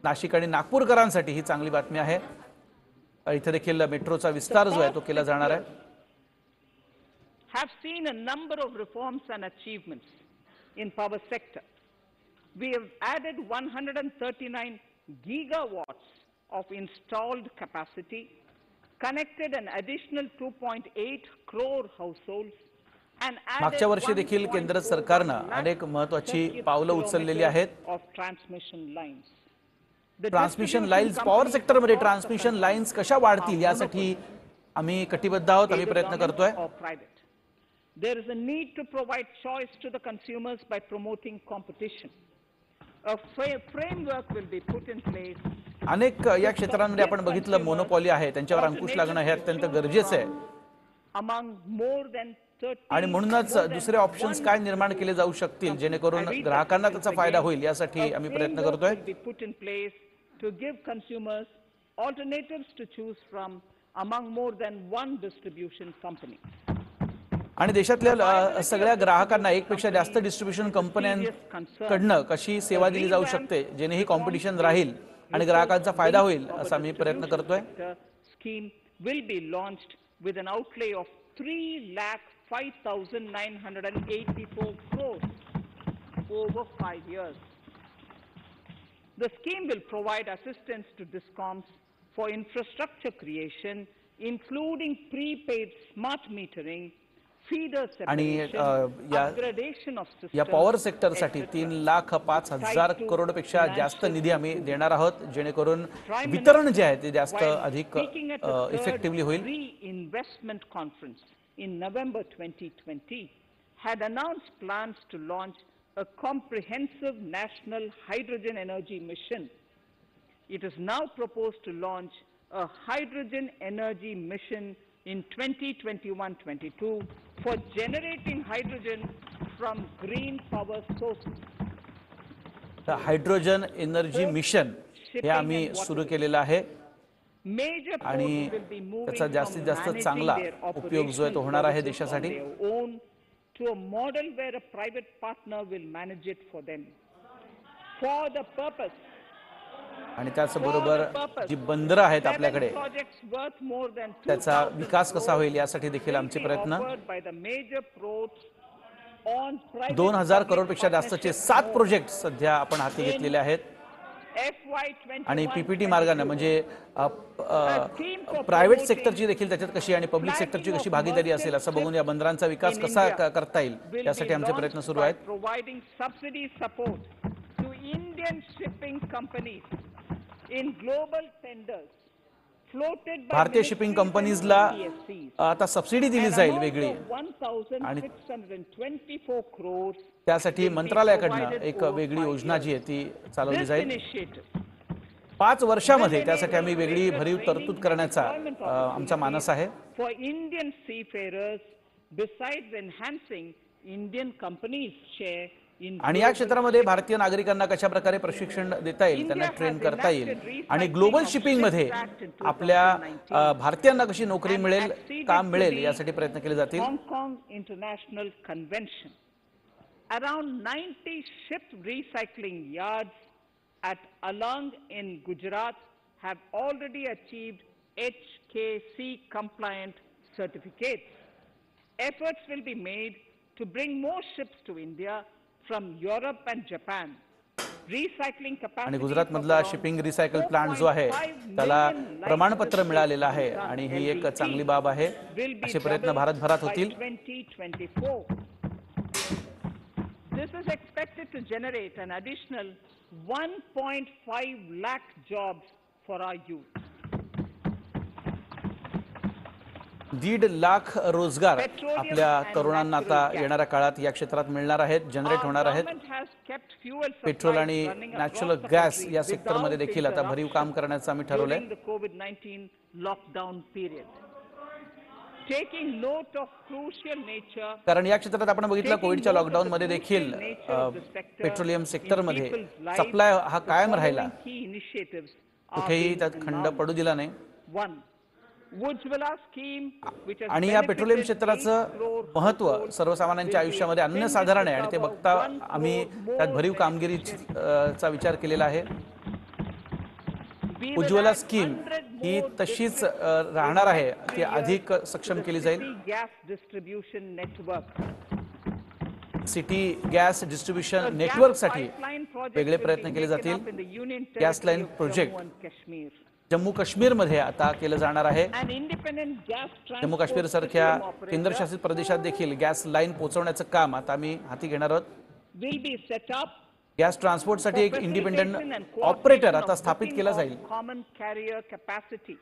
नाशिक आणि नागपूरकरांसाठी ही चांगली बातमी आहे. इथे देखील मेट्रोचा विस्तार जो आहे तो केला जाणार आहे. have seen a number of reforms and achievements in power sector. We have added 139 gigawatts of installed capacity, connected an additional 2.8 crore households, and मागच्या वर्षी देखील केंद्र सरकारनं अनेक महत्त्वाची पावलं उचललेली आहेत. ट्रान्समिशन लाईन्स पॉवर सेक्टरमध्ये ट्रान्समिशन लाईन्स कशा वाढतील यासाठी आम्ही कटिबद्ध आहोत, आम्ही प्रयत्न करतोय. There is a need to provide choice to the consumers by promoting competition. A framework will be put in place. अनेक या क्षेत्रांमध्ये आपण बघितलं मोनोपॉली आहे, त्यांच्यावर अंकुश लागणं हे अत्यंत गरजेचं आहे. Among more than 30 आणि म्हणूनच दुसरे ऑप्शन्स काय निर्माण केले जाऊ शकतील जेणेकरून ग्राहकांना त्याचा फायदा होईल यासाठी आम्ही प्रयत्न करतोय. put in place to give consumers alternatives to choose from among more than one distribution company. आणि देशातल्या सगळ्या ग्राहकांना एकपेक्षा जास्त डिस्ट्रीब्युशन कंपन्यांकडनं कशी सेवा दिली जाऊ शकते जेणे ही कॉम्पिटिशन राहील आणि ग्राहकांचा फायदा होईल असा आम्ही प्रयत्न करतोय. Scheme will be launched with an outlay of 3,05,984 crores over 5 years. The scheme will provide assistance to DISCOMs for infrastructure creation, including prepaid smart metering, feeder separation, upgradation of systems. या power सेक्टरसाठी 3,05,000 crore पेक्षा जास्त निधी आम्ही देणार आहोत जेणेकरून वितरण जे आहे ते जास्त अधिक इफेक्टिव्हली होईल. Investment conference in November 2020 had announced plans to launch a comprehensive national hydrogen energy mission. It is now proposed to launch a hydrogen energy mission in 2021-22 for generating hydrogen from green power sources. The hydrogen energy mission हे आम्ही सुरू केलेलं आहे आणि त्याचा जास्तीत जास्त चांगला उपयोग जो आहे तो होणार आहे देशासाठी. To a model where a private partner will manage it for them. For the purpose. आणि त्याचबरोबर जी बंदरं आहेत आपल्याकडे त्याचा विकास कसा होईल यासाठी देखील आमचे प्रयत्न. 2,000 करोड पेक्षा जास्तचे 7 प्रोजेक्ट सध्या आपण हाती घेतलेले आहेत आणि पीपीटी मार्गाने म्हणजे प्रायव्हेट सेक्टरची देखील त्याच्यात कशी आणि पब्लिक सेक्टरची कशी भागीदारी असेल असं बघून या बंदरांचा विकास कसा करता येईल यासाठी आमचे प्रयत्न सुरू आहेत. भारतीय शिपिंग कंपनीजला आता सबसिडी दिली जाईल वेगळी आणि त्यासाठी मंत्रालयाकडनं एक वेगळी योजना जी आहे ती चालवली जाईल. 5 वर्षामध्ये त्यासाठी आम्ही वेगळी भरीव तरतूद करण्याचा आमचा मानस आहे. For Indian seafarers, besides enhancing Indian companies' share in आणि या क्षेत्रामध्ये भारतीय नागरिकांना कशा प्रकारे प्रशिक्षण देता येईल, त्यांना ट्रेन करता येईल आणि ग्लोबल शिपिंग मध्ये आपल्या भारतीयांना कशी नोकरी मिळेल, काम मिळेल यासाठी प्रयत्न केले जातील. Hong Kong International Convention. Around 90 ship recycling yards at Alang in Gujarat have already achieved HKC compliant certificates. Efforts will be made to bring more ships to India from Europe and Japan. Recycling capacity आणि गुजरात मधला shipping recycle plant जो आहे त्याला प्रमाणपत्र मिळालेलं आहे आणि ही एक चांगली बाब आहे. असे प्रयत्न भारतभरात होतील. 2024. This is expected to generate an additional 1.5 lakh jobs for our youth. 1.5 lakh रोजगार आपल्या तरुणांना आता येणाऱ्या काळात या क्षेत्रात मिळणार आहेत, जनरेट होणार आहेत. पेट्रोल आणि नॅचरल गॅस या सेक्टरमध्ये देखील आता भरीव काम करण्याचं आम्ही ठरवलंय. COVID-19 lockdown period. Taking note of crucial nature. कारण या क्षेत्रात आपण बघितलं कोविडच्या लॉकडाऊन मध्ये देखील पेट्रोलियम सेक्टरमध्ये सप्लाय हा कायम राहिला, कुठेही त्यात खंड पडू दिला नाही. आणि या पेट्रोलियम क्षेत्राचं महत्व सर्वसामान्यांच्या आयुष्यामध्ये अनन्यसाधारण आहे आणि ते बघता आम्ही त्यात भरीव कामगिरीचा विचार केलेला आहे. उज्ज्वला स्कीम ही तशीच राहणार आहे, ती अधिक सक्षम केली जाईल. सिटी गॅस डिस्ट्रीब्युशन नेटवर्कसाठी वेगळे प्रयत्न केले जातील. Gas line project Jammu Kashmir मध्ये आता केलं जाणार आहे. जम्मू काश्मीर सारख्या केंद्रशासित प्रदेशात देखील गॅस लाईन पोहोचवण्याचं काम आता आम्ही हाती घेणार आहोत. गॅस ट्रान्सपोर्टसाठी एक इंडिपेंडंट ऑपरेटर आता स्थापित केला जाईल. Common carrier capacity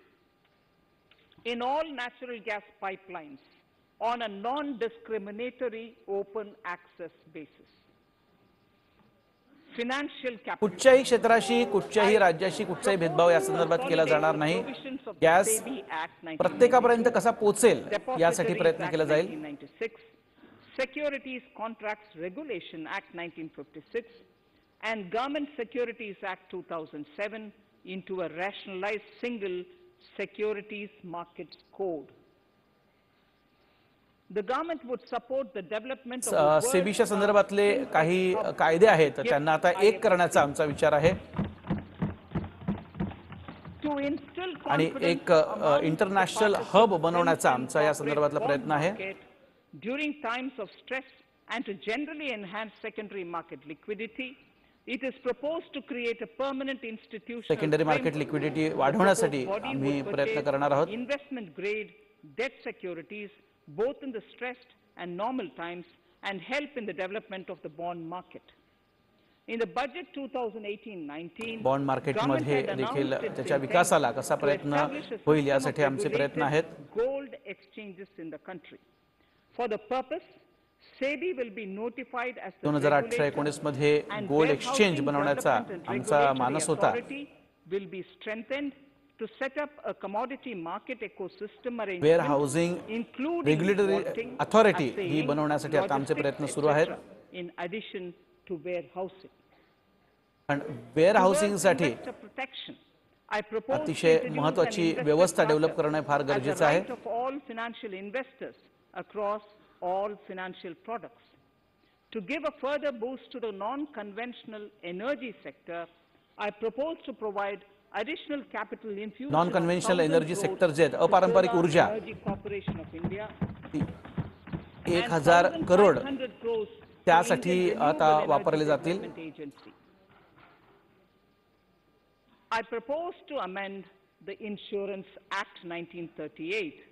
in all natural gas pipelines on a non discriminatory open access basis. कुठच्याही क्षेत्राशी, कुठच्याही राज्याशी कुठचाही भेदभाव या संदर्भात केला जाणार नाही. गॅस प्रत्येकापर्यंत कसा पोहोचेल यासाठी प्रयत्न केला जाईल. Securities Contracts Regulation Act 1956 and Government Securities Act 2007 into a rationalized single securities markets code. The government would support the development of सेबीच्या संदर्भातले काही कायदे आहेत त्यांना आता एक करण्याचा आमचा विचार आहे आणि एक इंटरनॅशनल हब बनवण्याचा आमचा या संदर्भातला प्रयत्न आहे. During times of stress and to generally enhance secondary market liquidity, it is proposed to create a permanent institution. Secondary market liquidity वाढवण्यासाठी आम्ही प्रयत्न करणार आहोत. Investment grade debt securities both in the stressed and normal times and help in the development of the bond market. In the budget 2018-19, bond मार्केटमध्ये देखील त्याच्या विकासाला कसा प्रयत्न होईल यासाठी आमचे प्रयत्न आहेत. Gold exchanges in the country. For the purpose, SEBI will be notified as the 2018-19 मध्ये गोल्ड एक्सचेंज बनवण्याचा आमचा मानस होता. will be strengthened to set up a commodity market ecosystem warehousing regulatory authority ही बनवण्यासाठी आता आमचे प्रयत्न सुरू आहेत. in addition to warehousing. आणि वेअर हाऊसिंग साठी अतिशय महत्त्वाची व्यवस्था डेव्हलप करणं फार गरजेचं आहे. all financial investors across all financial products. To give a further boost to the non-conventional energy sector, I propose to provide additional capital infusion. Non-conventional energy sector जे अपारंपरिक ऊर्जा 1000 करोड त्यासाठी आता वापरले जातील. I propose to amend the Insurance Act 1938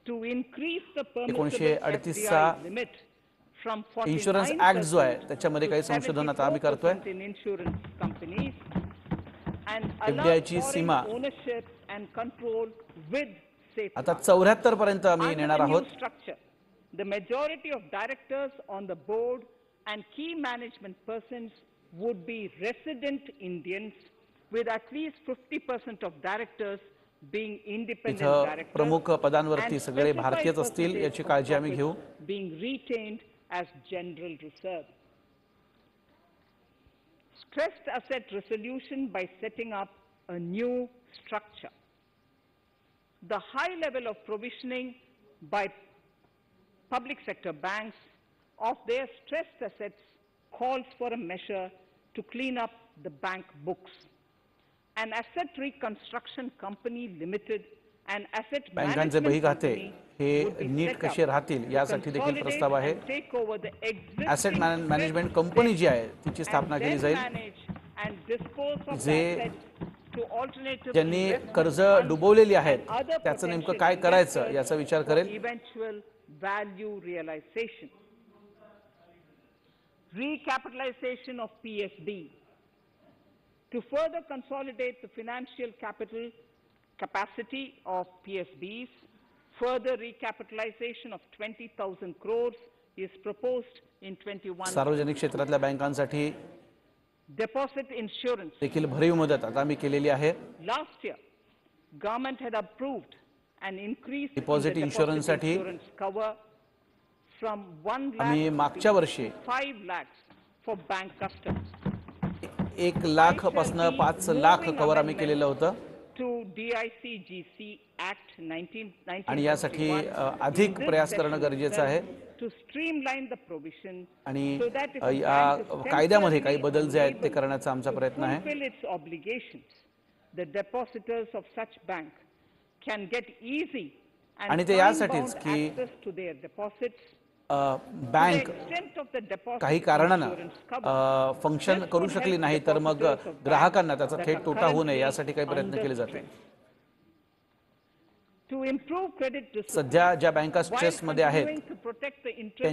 to increase the permissible FDI limit from 49% insurance act जो आहे त्याच्यामध्ये काही संशोधन आता आम्ही करतोय. in insurance companies and FDI ची allow Seema foreign ownership and control with safety. आता 74 पर्यंत आम्ही नेणार आहोत. Structure. The majority of directors on the board and key management persons would be resident Indians with at least 50% of directors being independent इथं directors प्रमुख पदांवरती and सगळे specified भारतीयच असतील percentage याची of काळजी आम्ही profits घेऊ. being retained as general reserve. Stressed asset resolution by setting up a new structure. The high level of provisioning by public sector banks of their stressed assets calls for a measure to clean up the bank books. An asset reconstruction company limited and asset बँकांचे management बहीखाते company हे would be नीट set कसे up राहतील to यासाठी देखील consolidate प्रस्ताव आहे. and take over the existing asset management company जी आहे तिची स्थापना and केली then जाईल. manage and dispose of the J assets to alternative ज्यांनी investment कर्ज funds डुबवलेली आहेत and other त्याचं नेमकं potential काय करायचं investors याचा विचार for करेल. eventual value realization. Recapitalization of PSB. To further consolidate the financial capital capacity of PSBs, further recapitalization of 20,000 crores is proposed in 21. सार्वजनिक क्षेत्रातल्या बँकांसाठी Deposit insurance. देखील भरीव मदत आता आम्ही केलेली आहे. Last year, government had approved an increase Deposit in the insurance deposit साठी insurance cover from 1 आम्ही lakh मागच्या वर्षी to 5 lakhs for bank customers. 1 lakh पासून 5 लाख कव्हर आम्ही केलेलं होतं To DICGC Act 1991 आणि यासाठी अधिक प्रयास करणं गरजेचं आहे. to streamline the provision आणि so that if a या bank is कायद्यामध्ये काही temporarily बदल जे आहेत ते unable करण्याचा आमचा to प्रयत्न आहे. fulfill its obligations, the depositors of such bank can get easy and आणि ते यासाठीच time-bound की access to their deposits bank to the extent of the deposit काही कारणानं insurance cover. फंक्शन This करू would शकली help नाही तर मग depositors of ग्राहकांना banks त्याचा that थेट are तोटा होऊ नये currently यासाठी काही प्रयत्न under केले जातील. stress. To improve credit discipline, सध्या ज्या बँका while स्ट्रेस मध्ये आहेत continuing to protect the interests of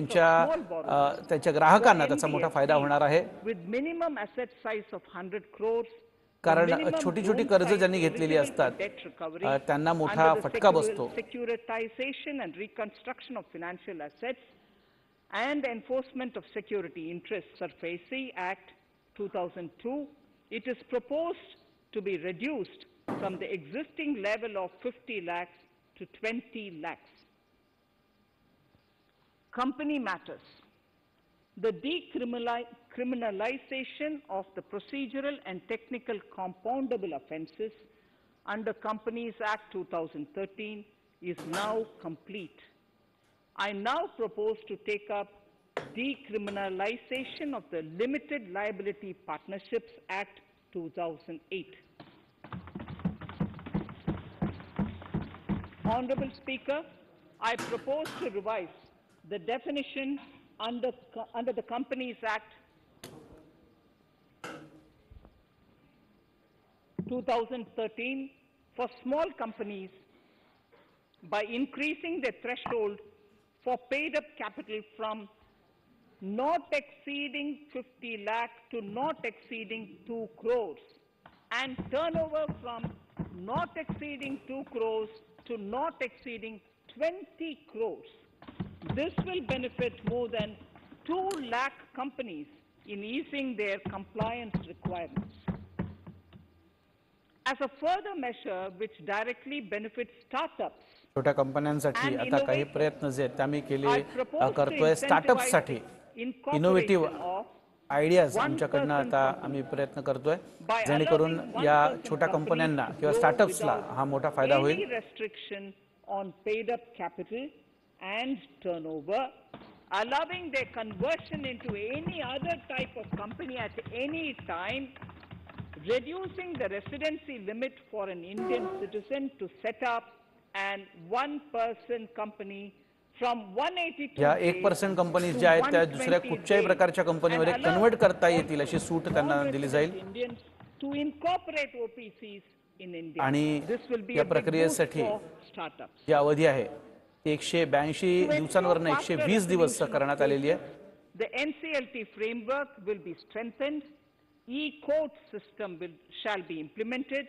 small borrowers, त्यांच्या ग्राहकांना the त्याचा मोठा NBFCs फायदा होणार आहे. with minimum asset size of 100 crores, कारण the minimum छोटी छोटी loan कर्ज size ज्यांनी घेतलेली eligible असतात for debt recovery त्यांना मोठा under the फटका बसतो. securitization and reconstruction of financial assets and enforcement of security interests SARFAESI Act 2002, it is proposed to be reduced from the existing level of 50 lakhs to 20 lakhs. Company matters. The decriminalization of the procedural and technical compoundable offences under Companies Act 2013 is now complete. I now propose to take up decriminalization of the Limited Liability Partnerships Act 2008. Honorable Speaker, I propose to revise the definition under the Companies Act 2013 for small companies by increasing the threshold for paid-up capital from not exceeding 50 lakh to not exceeding 2 crores and turnover from not exceeding 2 crores to not exceeding 20 crores. This will benefit more than 2 lakh companies in easing their compliance requirements. As a further measure which directly benefits startups, छोट्या कंपन्यांसाठी and आता काही innovators, प्रयत्न जे आहेत ते आम्ही I propose to करतोय. स्टार्टअपसाठी incentivize innovative incorporation of ideas 1% आमच्याकडनं आता companies आम्ही प्रयत्न करतोय by जेणेकरून allowing या 1% छोट्या companies कंपन्यांना to किंवा grow स्टार्टअप्सला without हा मोठा फायदा any होईल. restriction on paid up capital and turnover, allowing their conversion into any other type of company at any time, reducing the residency limit for an Indian citizen to set up an one-person company from 182 या days 1% companies to ज्या आहेत त्या 120 दुसऱ्या कुठच्याही days, प्रकारच्या कंपनीमध्ये and allow convert करता येतील अशी सूट त्यांना all दिली resident जाईल. Indians to incorporate OPCs in India. आणि This will be या a big boost प्रक्रियेसाठी for startups. जी अवधी आहे ती 182 दिवसांवरनं 120 दिवस करण्यात आलेली आहे. The NCLT framework will be strengthened, e-court system shall be implemented,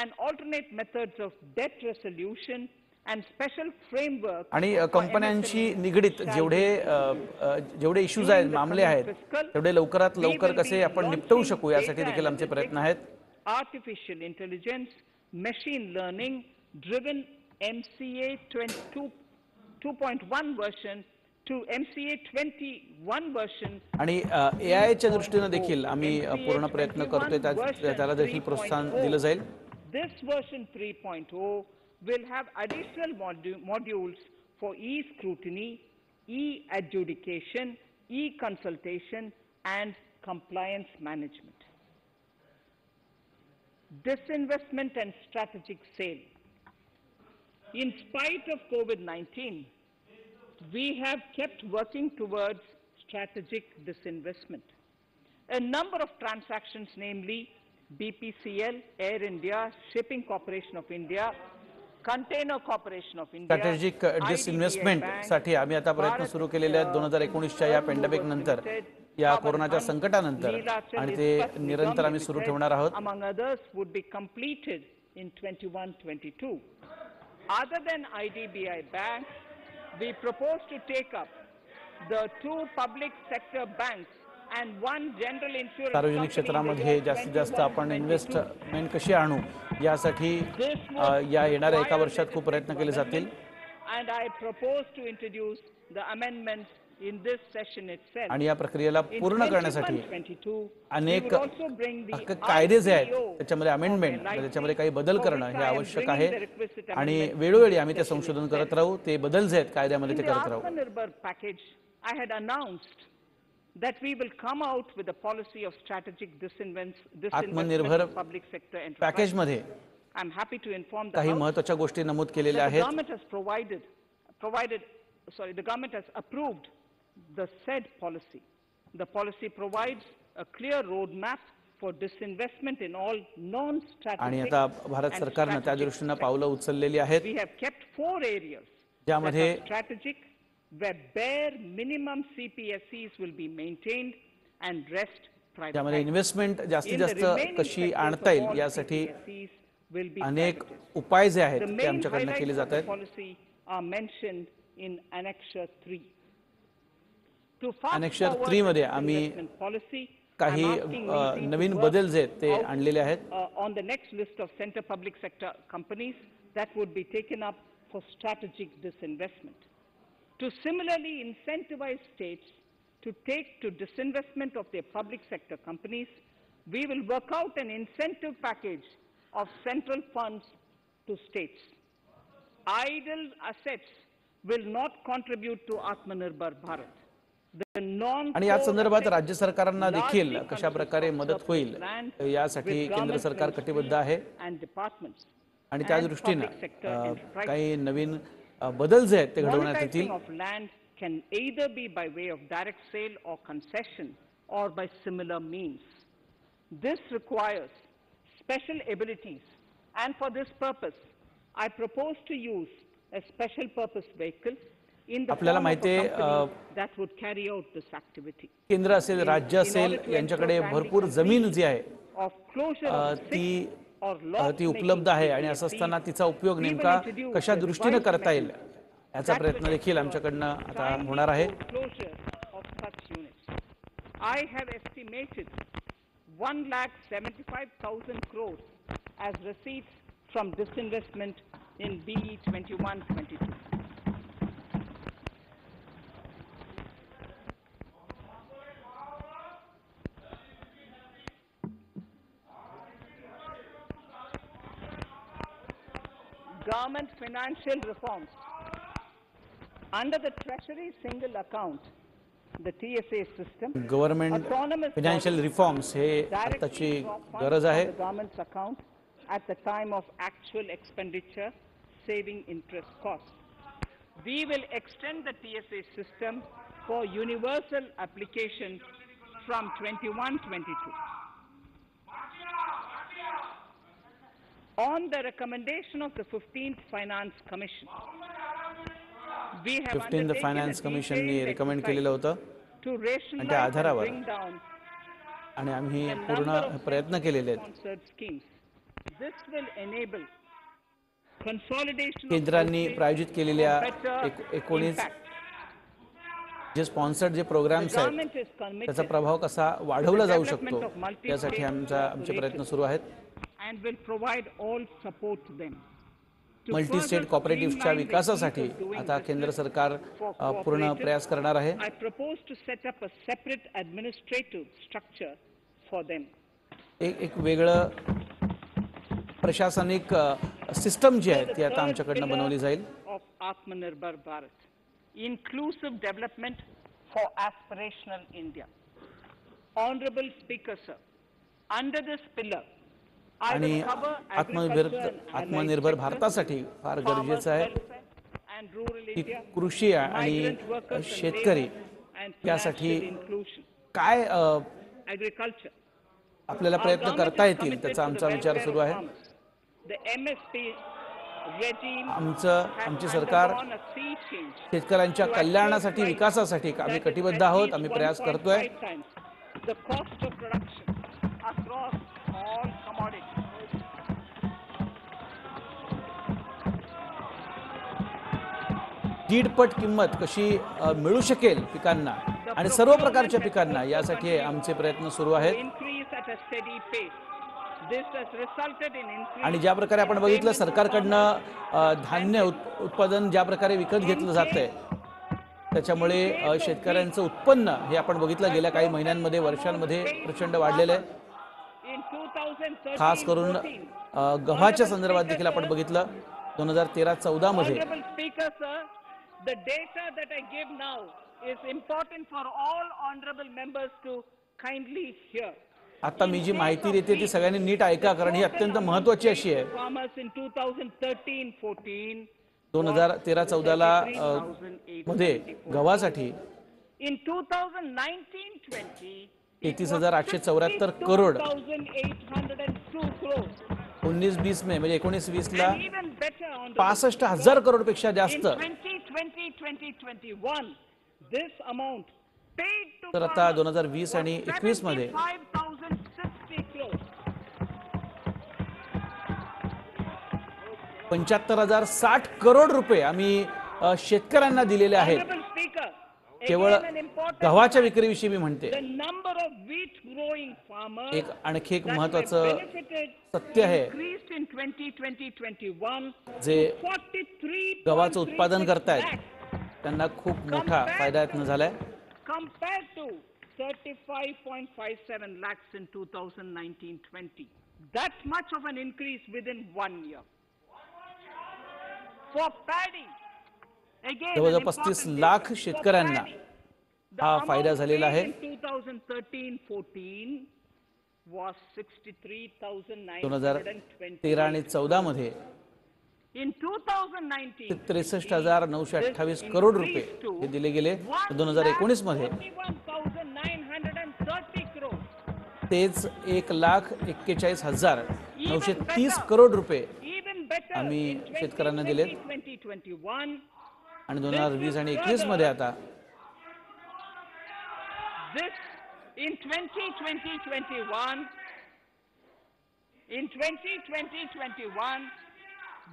and alternate methods of debt resolution and special framework आणि for कंपन्यांशी MSMEs निगडीत shall जेवढे इश्यूज आहेत, मामले आहेत, तेवढे लवकरात लवकर कसे आपण निपटवू शकू यासाठी देखील आमचे प्रयत्न आहेत. artificial intelligence, machine learning driven MCA 2.1 version to MCA 21 version. आणि AI च्या दृष्टीने देखील आम्ही पूर्ण प्रयत्न करतोय, त्याला देखील प्रोत्साहन दिलं जाईल. This version 3.0 will have additional modules for e-scrutiny, e-adjudication, e-consultation and compliance management. Disinvestment and strategic sale. In spite of COVID-19, we have kept working towards strategic disinvestment. A number of transactions, namely BPCL, Air India, Shipping Corporation of India, Container Corporation of India, strategic disinvestment साठी आम्ही आता प्रयत्न सुरू केलेले आहेत 2019च्या या pandemic नंतर, या कोरोनाच्या संकटानंतर, आणि ते निरंतर आम्ही सुरू ठेवणार आहोत. Among others would be completed in 21-22. Other than IDBI Bank, we propose to take up the 2 public sector banks and 1 general insurance सार्वजनिक क्षेत्रामध्ये जास्तीत जास्त आपण इन्व्हेस्टमेंट कशी आणू यासाठी या येणाऱ्या एका वर्षात खूप प्रयत्न केले जातील. And I propose to introduce the amendments in this session itself. आणि या प्रक्रियेला पूर्ण करण्यासाठी 21-22 अनेक कायदे जे आहेत त्याच्यामध्ये अमेंडमेंट, त्याच्यामध्ये काही बदल करणं हे आवश्यक आहे, आणि वेळोवेळी आम्ही ते संशोधन करत राहू. ते बदल जे आहेत कायद्यामध्ये ते करत राहू. Atmanirbhar package, I had announced that we will come out with a policy of strategic disinvestment आत्मनिर्भर of public sector enterprises. पॅकेजमध्ये I'm happy to inform the काही House महत्त्वाच्या गोष्टी नमूद केलेल्या that the आहेत. government has approved the said policy. The policy provides a clear roadmap for disinvestment in all आणि non-strategic आता भारत सरकारनं त्या दृष्टीनं पावलं उचललेली आहेत, We have kept 4 areas that ज्यामध्ये are strategic, where bare minimum CPSEs will be maintained and rest ज्यामध्ये privatized. Investment जास्तीत In the जास्त remaining कशी sectors आणता of येईल all यासाठी CPSEs will be अनेक privatized. उपाय जे आहेत The ते main आमच्याकडनं केले highlights जात of the आहेत. policy are mentioned in Annexure 3. To fast Annexure forward 3 मध्ये the आम्ही investment policy, काही I'm asking NITI to Naveen work बदल जे आहेत ते out, आणलेले आहेत. on the next list of center public sector companies that would be taken up for strategic disinvestment. To similarly incentivize states to take to disinvestment of their public sector companies, we will work out an incentive package of central funds to states. Idle assets will not contribute to Atmanirbhar Bharat. The आणि या संदर्भात राज्य सरकारांना देखील कशा प्रकारे मदत होईल यासाठी केंद्र सरकार कटिबद्ध आहे, and departments आणि त्या and दृष्टीनं public sector enterprises. काही नवीन बदल जे आहेत ते घडवण्यात येतील. Monetizing of land can either be by way of direct sale or concession or by similar means. This requires special abilities, and for this purpose, I propose to use a special purpose vehicle in the आपल्याला form of a माहिती आहे, company that would carry out this activity. केंद्र असेल, राज्य असेल, यांच्याकडे भरपूर जमीन जी आहे Of closure of ती sick or loss ती उपलब्ध आहे, आणि असं असताना तिचा उपयोग नेमका कशा दृष्टीने करता येईल याचा प्रयत्न देखील आमच्याकडनं आता होणार आहे. Closure of such units. I have estimated 1,75,000 crores as receipts from disinvestment in BE 21-22. Government financial reforms. Under the Treasury single account, the TSA system, government autonomous financial bodies reforms हे directly आताची draw funds गरज from आहे. the government's account at the time of actual expenditure, saving interest costs. We will extend the TSA system for universal application from 21-22. On the recommendation of the 15th Finance Commission, we have 15th undertaken finance a कमिशननी detailed recommend exercise केलेलं होतं, to rationalize त्या and आधारावर bring down आणि आम्ही a पूर्ण number of प्रयत्न केलेले आहेत. sponsored schemes. This will enable consolidation of केंद्रांनी outlays प्रायोजित केलेल्या for better 19 impact. जे स्पॉन्सर्ड जे प्रोग्राम्स The आहेत government is त्याचा committed प्रभाव कसा वाढवला जाऊ development शकतो of multi-state यासाठी आमचे प्रयत्न सुरू आहेत. and will provide all support to them. To multi further state कॉपरेटिव्हच्या streamline the विकासासाठी ease of doing आता केंद्र business सरकार for पूर्ण cooperatives, प्रयास करणार आहे. I propose to set up a separate administrative structure for them. एक वेगळं प्रशासनिक सिस्टम जी आहे ती आता आमच्याकडनं बनवली जाईल. Of Atmanirbhar Bharat, inclusive development for aspirational India. Honorable Speaker, sir, under this pillar, I आणि will cover आत्मनिर्भर भारतासाठी फार गरजेचं आहे and rural की India, कृषी आणि migrant workers and शेतकरी labor and यासाठी financial inclusion, काय agriculture. आपल्याला Our प्रयत्न government करता is येतील committed त्याचा to the आमचा विचार welfare सुरू of आहे. farmers. The MSP regime आमचे has सरकार undergone a sea change. शेतकऱ्यांच्या कल्याणासाठी विकासासाठी आम्ही कटिबद्ध आहोत. आम्ही प्रयास करतोय. The cost of production across all commodities. दीडपट किंमत कशी मिळू शकेल पिकांना आणि सर्व प्रकारच्या पिकांना यासाठी आमचे प्रयत्न सुरू आहेत. Increase at a steady pace. This has resulted in increase. आणि ज्या प्रकारे आपण बघितलं सरकारकडनं धान्य उत्पादन ज्या प्रकारे विकत घेतलं जातंय त्याच्यामुळे शेतकऱ्यांचं उत्पन्न हे आपण बघितलं गेल्या काही महिन्यांमध्ये वर्षांमध्ये प्रचंड वाढलेलं आहे. In 2013, खास करून गव्हाच्या संदर्भात देखील आपण बघितलं 2013-14 मध्ये. Honorable Speaker, sir, the data that I give now is important for all honorable members to kindly hear. आता मी जी माहिती देते ती सगळ्यांनी नीट ऐका कारण ही अत्यंत महत्त्वाची अशी आहे. Farmers in 2013-14 2013-14 मध्ये गव्हासाठी in 2019-20 33,874 करोड 2,802 crores. 19-20 म्हणजे 19-20 ला And even better, Honorable 65,000 crore पेक्षा जास्त. in 2020-2021, this amount paid to तर आता farmers 2020 आणि 21 मध्ये 75,060 crores. 75,060 करोड रुपये आम्ही शेतकऱ्यांना दिलेले आहेत. Honorable Speaker, केवळ again an important गव्हाच्या विक्रीविषयी मी म्हणते. the number of wheat growing farmers एक आणखी एक that were महत्त्वाचं benefited सत्य आहे increased in 2020-21 जे to 43.36 गव्हाचं उत्पादन करतायत lakhs त्यांना खूप मोठा फायदा यातनं झालाय. compared to 35.57 lakhs in 2019-20. That much of an increase within 1 year. For paddy, again, जवळजवळ an 35 important लाख difference. शेतकऱ्यांना For paddy, the हा amount फायदा झालेला paid आहे. in 2013-14 was 63,920. 2013 आणि 14 मध्ये In 2019, 63,928 करोड रुपये हे दिले गेले. 2019 मध्ये 41,930 crores. तेच 1,41,930 करोड रुपये Even better, आम्ही in शेतकऱ्यांना दिलेत. 2020-2021, आणि 2020 आणि 21 मध्ये आता this in 2020-21, in 2020-21,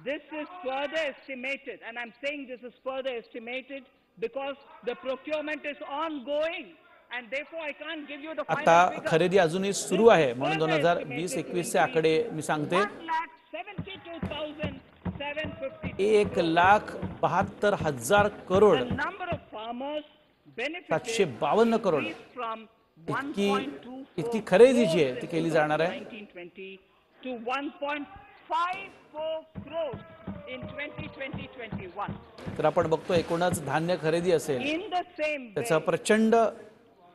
this is further estimated, and I'm saying this is further estimated because the procurement is ongoing, and therefore I can't give you the आता final figure. खरेदी अजूनही सुरू आहे म्हणून 2020-21 चे आकडे मी सांगते. 1,72,750. 1,72,000 crore The number of farmers benefited 752 crore increased from इतकी खरेदी जी आहे ती केली जाणार आहे. 1920 to 1.54 crores in 2020-21. तर आपण बघतो एकूणच धान्य खरेदी असेल In the same way, त्याचा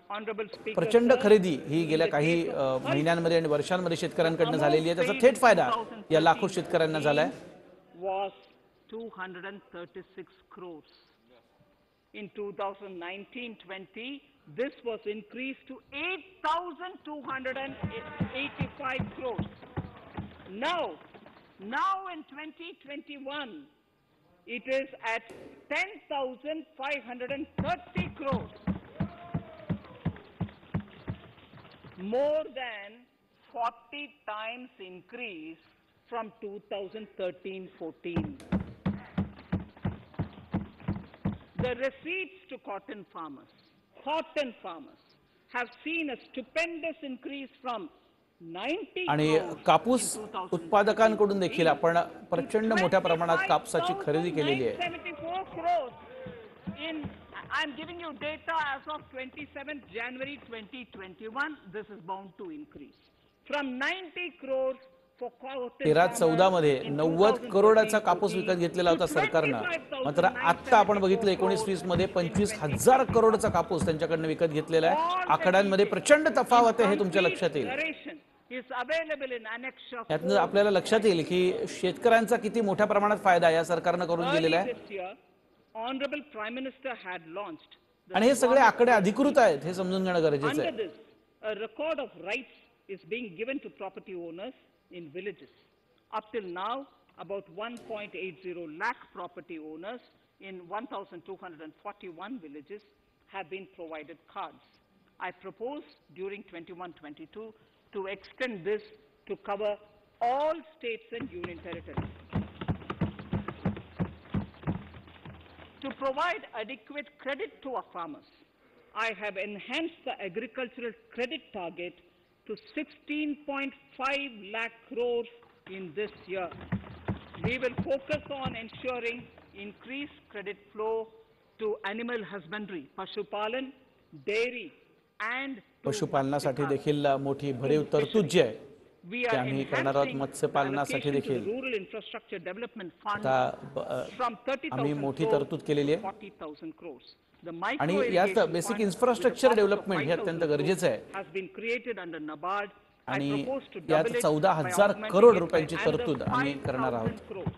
Honorable Speaker, प्रचंड sir, खरेदी ही गेल्या काही महिन्यांमध्ये आणि वर्षांमध्ये शेतकऱ्यांकडनं झालेली आहे. त्याचा थेट फायदा या लाखो शेतकऱ्यांना झालाय. was 236 crores. In 2019-20, this was increased to 8,285 crores. Now in 2021, it is at 10,530 crores. More than 40 times increase from 2013-14. The receipts to cotton farmers have seen a stupendous increase from 90 आणि crores कापूस in 2015 उत्पादकांकडून देखील आपण प्रचंड मोठ्या प्रमाणात कापसाची खरेदी केलेली आहे. 25,974 crores in, I'm giving you data as of 27th January 2021. This is bound to increase from 90 crores for cotton 13-14 मध्ये farmers in 90 करोडाचा 2013 कापूस विकत घेतलेला होता to सरकारनं. 25,974 मात्र आता आपण बघितलं 19-20 मध्ये 25,000 करोडचा कापूस त्यांच्याकडनं विकत घेतलेला आहे. आकड्यांमध्ये प्रचंड तफावत आहे, हे तुमच्या लक्षात येईल. is available in Annex यातनं आपल्याला लक्षात येईल की शेतकऱ्यांचा किती मोठ्या प्रमाणात फायदा या सरकारनं करून दिलेला आहे. this year, Honorable Prime Minister had launched the आणि हे सगळे आकडे अधिकृत आहेत, हे समजून घेणं गरजेचं Under आहे. this, a record of rights is being given to property owners in villages. Up till now, about 1.80 lakh property owners in 1,241 villages have been provided cards. I propose during 21-22 to extend this to cover all states and union territories. To provide adequate credit to our farmers, I have enhanced the agricultural credit target to 16.5 lakh crores in this year. We will focus on ensuring increased credit flow to animal husbandry, Pashupalan, dairy and to पशुपालनासाठी Mastikaha. देखील मोठी भरीव तरतूद जी आहे We ती are आम्ही करणार आहोत. enhancing मत्स्यपालनासाठी the allocation to देखील the Rural Infrastructure Development Fund आता from आम्ही 30,000 मोठी crores तरतूद केलेली to आहे. 40,000 crores. The आणि micro यात irrigation basic fund infrastructure with a cost of development हे अत्यंत 5,000 गरजेचं आहे. crores has been created under NABARD. I आणि propose to यात double it 14,000 by crore augmenting it रुपयांची by another तरतूद आम्ही करणार 5,000 आहोत. crores.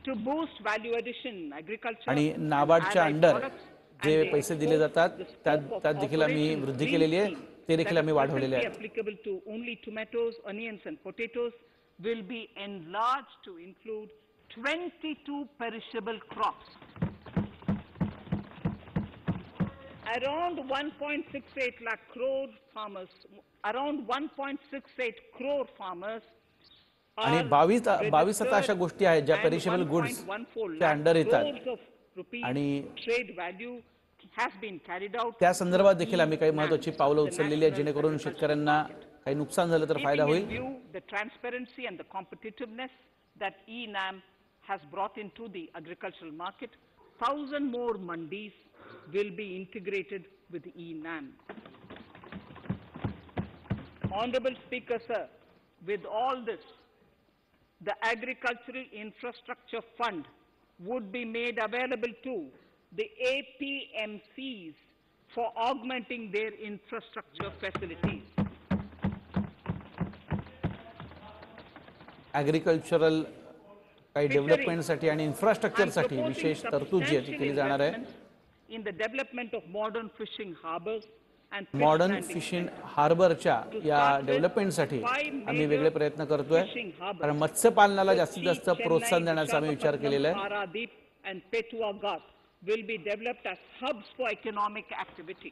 To boost value addition in agriculture आणि and नाबार्डच्या allied under products J and the पैसे दिले export, जातात the scope त्यात of त्यात देखील आम्ही Operation वृद्धी Green केलेली आहे, Scheme ते देखील that आम्ही is वाढवलेले presently आहे. applicable to only tomatoes, onions and potatoes will be enlarged to include 22 perishable crops. Around 1.68 lakh crore farmers, around 1.68 crore farmers आणि are 22 आता अशा registered गोष्टी आहेत ज्या and पेरिशेबल गुड्स 1.14 च्या lakh अंडर येतात. crores of rupees आणि trade value has been carried out. त्या संदर्भात देखील आम्ही काही through महत्त्वाची NAM, पावलं the उचललेली आहेत National जेणेकरून Agricultural शेतकऱ्यांना Market. काही नुकसान झालं तर फायदा Keeping in होईल. view the transparency and the competitiveness that eNAM has brought into the agricultural market, 1,000 more mandis will be integrated with eNAM. Honorable Speaker, sir, with all this, the Agricultural Infrastructure Fund would be made available to the APMCs for augmenting their infrastructure facilities. Agricultural काही डेव्हलपमेंटसाठी आणि इन्फ्रास्ट्रक्चरसाठी I'm wishes proposing तरतूद जी आहे ती substantial केली जाणार आहे. investments in the development of modern fishing harbors and fish modern landing fishing centers. हार्बरच्या या डेव्हलपमेंटसाठी आम्ही वेगळे प्रयत्न करतोय. कारण मत्स्यपालनाला जास्तीत जास्त Kochi, प्रोत्साहन Chennai, देण्याचा आम्ही विचार केलेला आहे. Paradip and Petua Ghat will be developed as hubs for economic activity.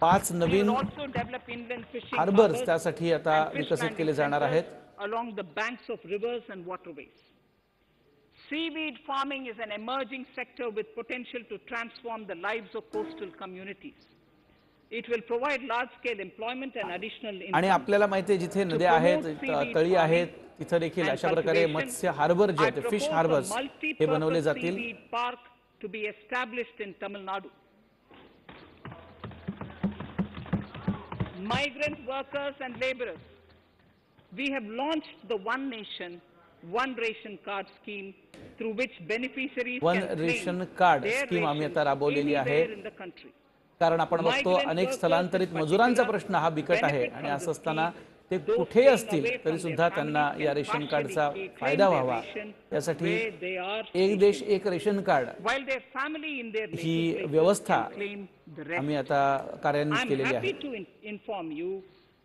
5 We Naveen will also develop inland fishing harbours harbors त्यासाठी आता and fish विकसित landing केले जाणार आहेत. centers along the banks of rivers and waterways. Seaweed farming is an emerging sector with potential to transform the lives of coastal communities. It will provide large-scale employment and additional income. आणि आपल्याला माहिती आहे जिथे नद्या आहेत, तळी आहेत, तिथं देखील and अशा प्रकारे cultivation. मत्स्य हार्बर जे I आहेत फिश propose हार्बर्स a हे multi-purpose बनवले जातील. seaweed park to be established in Tamil Nadu. Migrant workers and laborers. We have launched the One Nation, One Ration Card scheme through which beneficiaries One can Ration claim Card their scheme आम्ही ration आता राबवलेली आहे. anywhere in the country. कारण आपण बघतो अनेक स्थलांतरित मजुरांचा प्रश्न हा बिकट आहे आणि असं असताना ते कुठेही असतील तरी सुद्धा त्यांना या रेशन कार्डचा फायदा व्हावा यासाठी एक देश एक ration card While their family in their he native places व्यवस्था can claim the rest. आम्ही आता कार्यान्वित I'm केलेली happy आहे. to inform you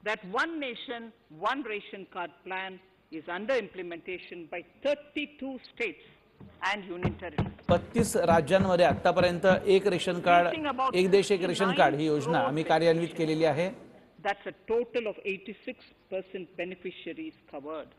that One Nation, One Ration Card plan is under implementation by 32 states and union territories. 32 राज्यांमध्ये आतापर्यंत एक ration card एक देश एक रेशन कार्ड ही योजना आम्ही कार्यान्वित केलेली आहे. That's a total of 86% beneficiaries covered.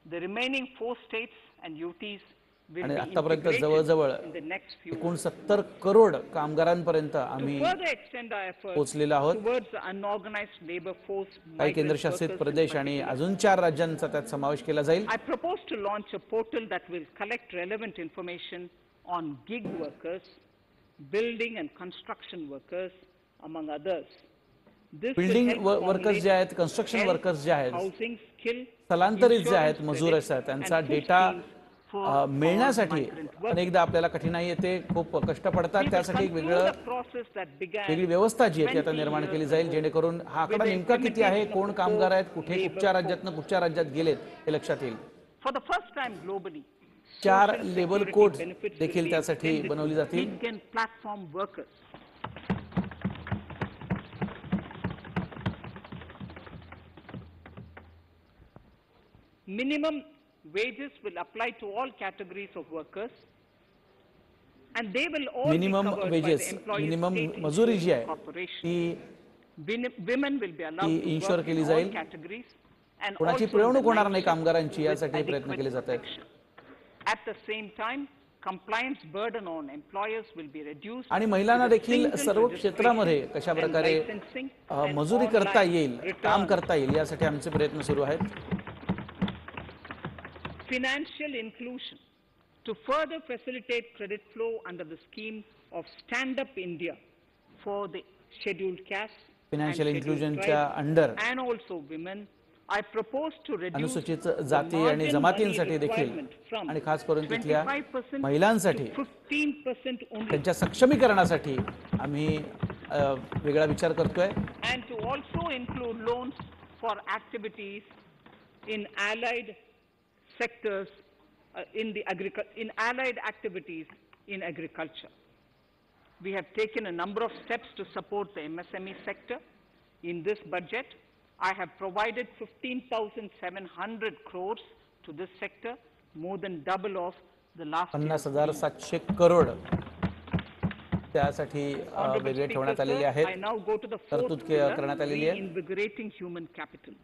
The remaining 4 states and UTs will आणि be आतापर्यंत integrated जवळजवळ in the next few 69 crore कामगारांपर्यंत To आम्ही further extend our efforts पोहोचलेलो आहोत. towards the unorganized labor force, काही migrant केंद्रशासित workers in प्रदेश आणि particular, अजून 4 राज्यांचा त्यात समावेश केला जाईल. I propose to launch a portal that will collect relevant information on gig workers, building and construction workers, among others. This will building help workers जे आहेत, कन्स्ट्रक्शन health, वर्कर्स जे आहेत, housing, skill, स्थलांतरित जे आहेत, insurance मजूर credits असतात, त्यांचा and food data schemes for all मिळण्यासाठी migrant workers. अनेकदा आपल्याला कठीणाई येते, खूप कष्ट पडतात. We will त्यासाठी एक conclude वेगळं the process that began वेगळी व्यवस्था जी आहे ती आता 20 निर्माण years केली जाईल, ago जेणेकरून हा आकडा with the नेमका किती आहे, implementation of कोण the कामगार आहेत, core कुठे labor कुठच्या code. राज्यातनं कुठच्या राज्यात गेलेत हे लक्षात येईल. For the first time globally, 4 social labour security codes benefits देखील will be त्यासाठी extended to बनवली जातील. gig and platform workers. Minimum wages will apply to all categories of workers, and they will all minimum be covered wages, by the employer's minimum state मजुरी जी insurance आहे corporation. ती Women will be allowed to insure work केली in all जाईल. categories and कोणाची also पिळवणूक in the होणार night नाही shift कामगारांची, with यासाठी प्रयत्न adequate केले जात आहेत. protection. At the same time, compliance burden on employers will be reduced. आणि महिलांना with a देखील single सर्व registration क्षेत्रामध्ये कशा and प्रकारे licensing and मजुरी करता online येईल, return. काम करता येईल, यासाठी आमचे प्रयत्न सुरू आहेत. Financial inclusion to further facilitate credit flow under the scheme of Stand Up India for the scheduled castes and Financial scheduled inclusionच्या tribes under and also women. I propose to reduce अनुसूचित the जाती आणि margin जमातींसाठी money देखील requirement from आणि खास करून तिथल्या 25% महिलांसाठी to 15% only, त्यांच्या सक्षमीकरणासाठी आम्ही वेगळा विचार करतोय. and to also include loans for activities in allied sectors in allied activities in agriculture. We have taken a number of steps to support the MSME sector. In this budget, I have provided 15,700 crores to this sector, more than double of the last year's 50,700 crore त्यासाठी Honorable वेगळे Speaker, ठेवण्यात आलेले sir, आहेत. I now go to the fourth तरतूद pillar, करण्यात आलेली आहे. reinvigorating human capital.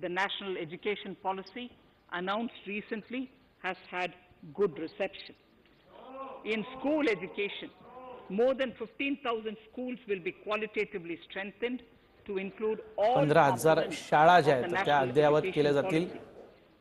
The national education policy announced recently has had good reception. In school education, more than 15,000 schools will be qualitatively strengthened to include all 15,000 components शाळा ज्या of आहेत the त्या national अद्ययावत education केल्या जातील. policy.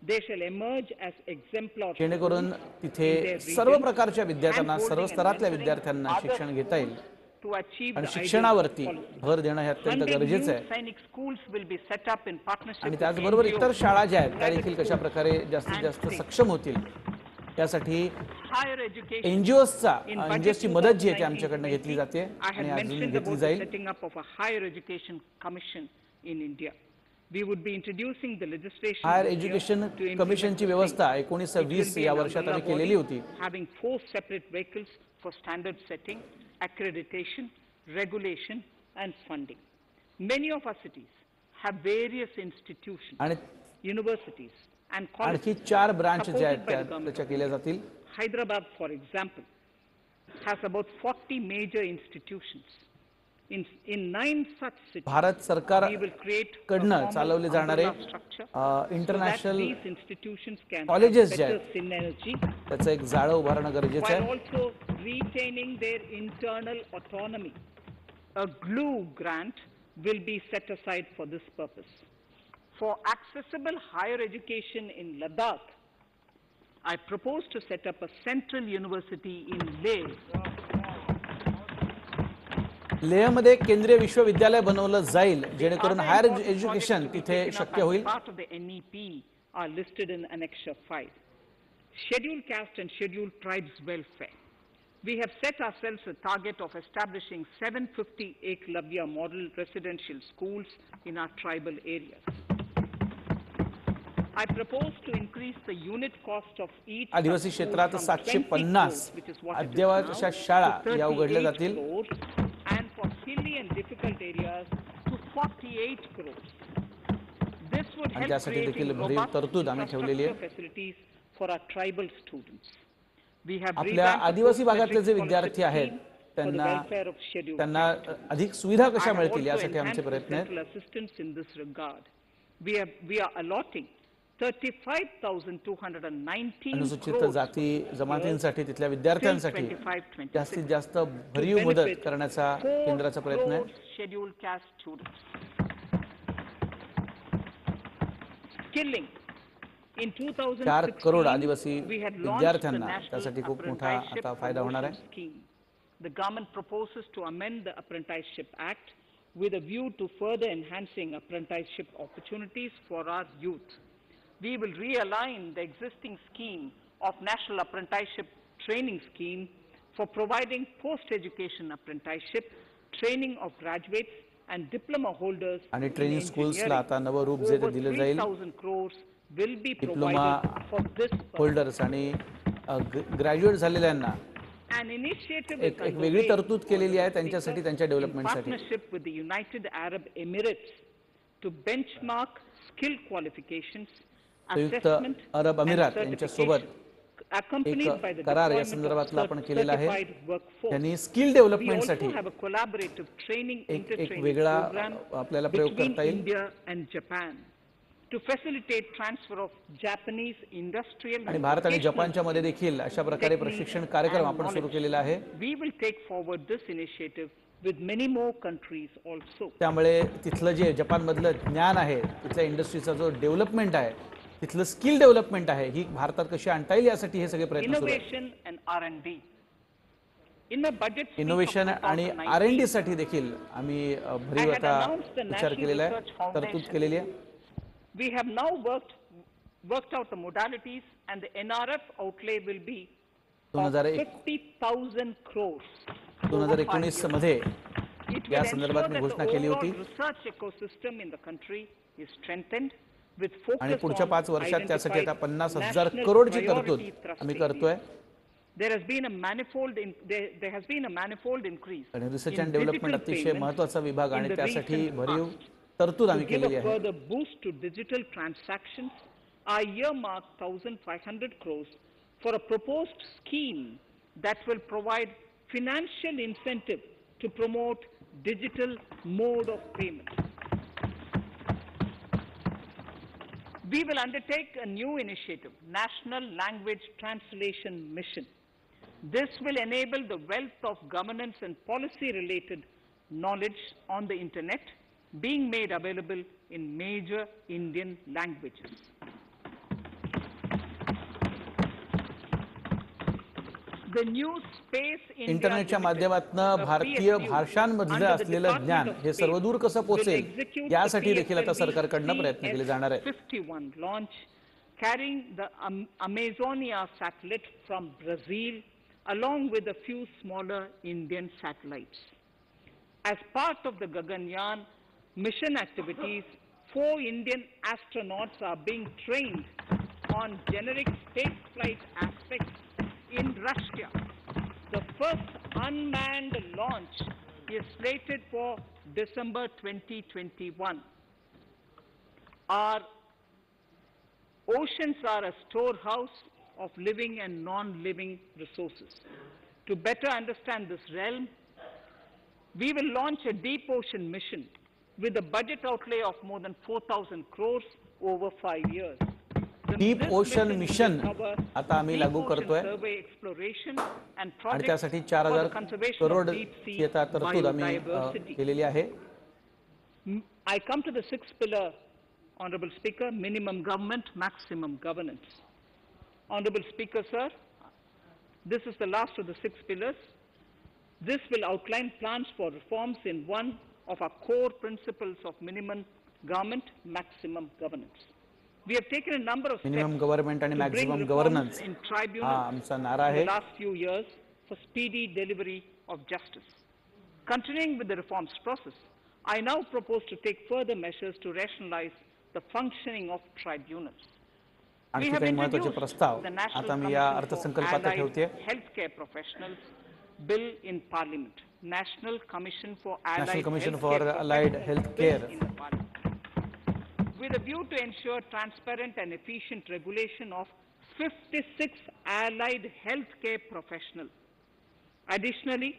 They shall emerge as exemplar जेणेकरून schools तिथे in their serve regions प्रकारच्या विद्यार्थ्यांना, and serve holding and स्तरातल्या mentoring विद्यार्थ्यांना other शिक्षण घेता येईल. to achieve आणि the शिक्षणावरती ideal policy. भर देणं हे अत्यंत 100 गरजेचं new आहे. सैनिक schools will be set up in partnership आणि with त्याचबरोबर NGOs, इतर शाळा ज्या आहेत त्या private देखील कशा schools, प्रकारे जास्तीत and जास्त states. सक्षम होतील यासाठी higher education. एनजीओची मदत जी आहे ती आमच्याकडनं घेतली जाते I had आणि अजून mentioned घेतली about the जाईल. setting up of a higher education commission in India. We would be introducing the legislation higher this year education to implement कमिशनची the व्यवस्था same. It 19-20 will be या an वर्षात आम्ही umbrella केलेली body होती. having 4 separate vehicles for standard setting, accreditation, regulation, and funding. Many of our cities have various institutions, आणि universities, and आणखी colleges 4 branch ज्या supported आहेत by त्या the government त्याच्या of केल्या India. जातील. Hyderabad, for example, has about 40 major institutions. In 9 such cities, Bharat सरकार we will create a कडनं formal चालवले जाणारे umbrella structure so that international these institutions can colleges have J better आहेत, synergy त्याचं एक जाळं उभारणं गरजेचं while आहे. also retaining their internal autonomy. A glue grant will be set aside for this purpose. For accessible higher education in Ladakh, I propose to set up a central university in Leh. लेहमध्ये केंद्रीय विश्वविद्यालय बनवलं जाईल जेणेकरून Other higher important education projects to be तिथे taken up शक्य as होईल. part of the NEP are listed in Annexure 5. Scheduled caste and scheduled tribes welfare. We have set ourselves a target of establishing 750 Eklavya model residential schools in our tribal areas. I propose to increase the unit cost of each Adivasi school क्षेत्रात from 750 crores, which is what it is अद्ययावत now, अशा शाळा to या उघडल्या 38 जातील. crores, and for hilly and difficult areas to 48 crores. This would आणि help त्यासाठी देखील creating भरीव robust तरतूद आम्ही ठेवलेली आहे. infrastructure facilities for our tribal students. We have आपल्या revamped the आदिवासी भागातले जे post-matric विद्यार्थी आहेत scheme for the त्यांना welfare of scheduled त्यांना castes. अधिक सुविधा I कशा have मिळतील also यासाठी आमचे enhanced the प्रयत्न आहेत. central assistance in this regard. We are allotting 35,219 अनुसूचित crores जाती जमातींसाठी तिथल्या विद्यार्थ्यांसाठी till 25-26 जास्तीत जास्त to भरीव मदत benefit करण्याचा 4 केंद्राचा प्रयत्न आहे. crores scheduled caste students. Skilling. In 4 crore 2016, Adivasi we had launched the विद्यार्थ्यांना National त्यासाठी खूप मोठा Apprenticeship आता फायदा होणार Promotion आहे. Scheme. The government proposes to amend the Apprenticeship Act with a view to further enhancing apprenticeship opportunities for our youth. We will realign the existing scheme of National Apprenticeship Training Scheme for providing post-education apprenticeship training of graduates and diploma holders आणि in training स्कूल्सला engineering. आता नवं रूप जे Over दिलं जाईल. 3,000 crores will be diploma provided for this purpose. Holders आणि graduate झालेल्यांना An initiative is एक वेगळी underway, तरतूद केलेली आहे Mr. त्यांच्यासाठी, Speaker, त्यांच्या in डेव्हलपमेंटसाठी. partnership with the United Arab Emirates to benchmark skill qualifications, संयुक्त assessment अरब and अमिरात यांच्यासोबत certification, accompanied by the करार या deployment of संदर्भातला आपण केलेला आहे. certified workforce. त्यांनी skill We डेव्हलपमेंटसाठी also have a collaborative training एक intertraining वेगळा program आपल्याला प्रयोग between करता येईल. India and Japan to facilitate transfer of Japanese industrial आणि and भारत आणि vocational जपानच्या मध्ये देखील अशा प्रकारे techniques प्रशिक्षण कार्यक्रम and आपण सुरू knowledge. केलेला आहे. We will take forward this initiative with many more countries also. त्यामुळे तिथलं जे जपानमधलं ज्ञान आहे, तिथल्या इंडस्ट्रीचा जो डेव्हलपमेंट आहे, तिथलं स्किल डेव्हलपमेंट आहे, ही भारतात कशी आणता येईल यासाठी हे सगळे प्रयत्न सुरू आहेत. Innovation and R&D. In my budget speech of innovation आणि 2019, R&D साठी देखील आम्ही भरीव I had आता announced the विचार National केलेला आहे, Research Foundation. तरतूद केलेली आहे. we have now worked out the modalities, and the NRF outlay will be of 50,000 crores. over 5 2019 years. मध्ये It will या ensure संदर्भात मी that घोषणा the केली overall होती research ecosystem in the country is strengthened with focus आणि पुढच्या on 5 वर्षात त्यासाठी आता identified 50,000 national करोडची तरतूद priority thrust आम्ही areas. करतोय. There has been a manifold increase आणि research in and development digital अतिशय payments महत्त्वाचा विभाग in आणि the त्यासाठी recent भरीव past. तरतूद To आम्ही give केलेली a आहे. further boost to digital transactions, I earmarked 1,500 crores for a proposed scheme that will provide financial incentive to promote digital mode of payment. We will undertake a new initiative, National Language Translation Mission. This will enable the wealth of governance and policy-related knowledge on the internet being made available in major Indian languages. The new Space India इंटरनेटच्या Limited, माध्यमातून a भारतीय PSU, भाषांमधलं under the असलेलं Department ज्ञान of hey Space, सर्वदूर कसं will पोहोचेल execute the यासाठी देखील आता PSLV सरकारकडनं प्रयत्न केले जाणार आहेत. CS-51 launch, carrying the Amazonia satellite from Brazil, along with a few smaller Indian satellites. As part of the Gaganyaan mission activities, 4 Indian astronauts are being trained on generic spaceflight aspects in Russia. The first unmanned launch is slated for December 2021. Our oceans are a storehouse of living and non-living resources. To better understand this realm, we will launch a deep ocean mission with a budget outlay of more than 4,000 crores over 5 years. Deep This ocean will mission cover आता आम्ही deep लागू ocean करतोय survey exploration and आणि projects त्यासाठी for the 4,000 conservation crore of deep sea ची आता तरतूद आम्ही biodiversity. केलेली आहे. I come to the 6th pillar, Honorable Speaker, minimum government, maximum governance. Honorable Speaker, sir, this is the last of the 6 pillars. This will outline plans for reforms in one of our core principles of minimum government, maximum governance. We have taken a number of minimum steps government आणि to bring maximum reforms governance in हा tribunals आमचा नारा in आहे. the last few years for speedy delivery of justice. Continuing with the reforms process, I now propose to take further measures to rationalize the functioning of tribunals. We आणखी have काही महत्त्वाचे introduced प्रस्ताव the National आता मी या Commission for अर्थसंकल्पात Allied ठेवते. Healthcare Professionals Bill in Parliament. National Commission for National Allied Commission Healthcare for Allied Professionals Healthcare. Bill in the Parliament. With a view to ensure transparent and efficient regulation of 56 allied healthcare professionals. Additionally,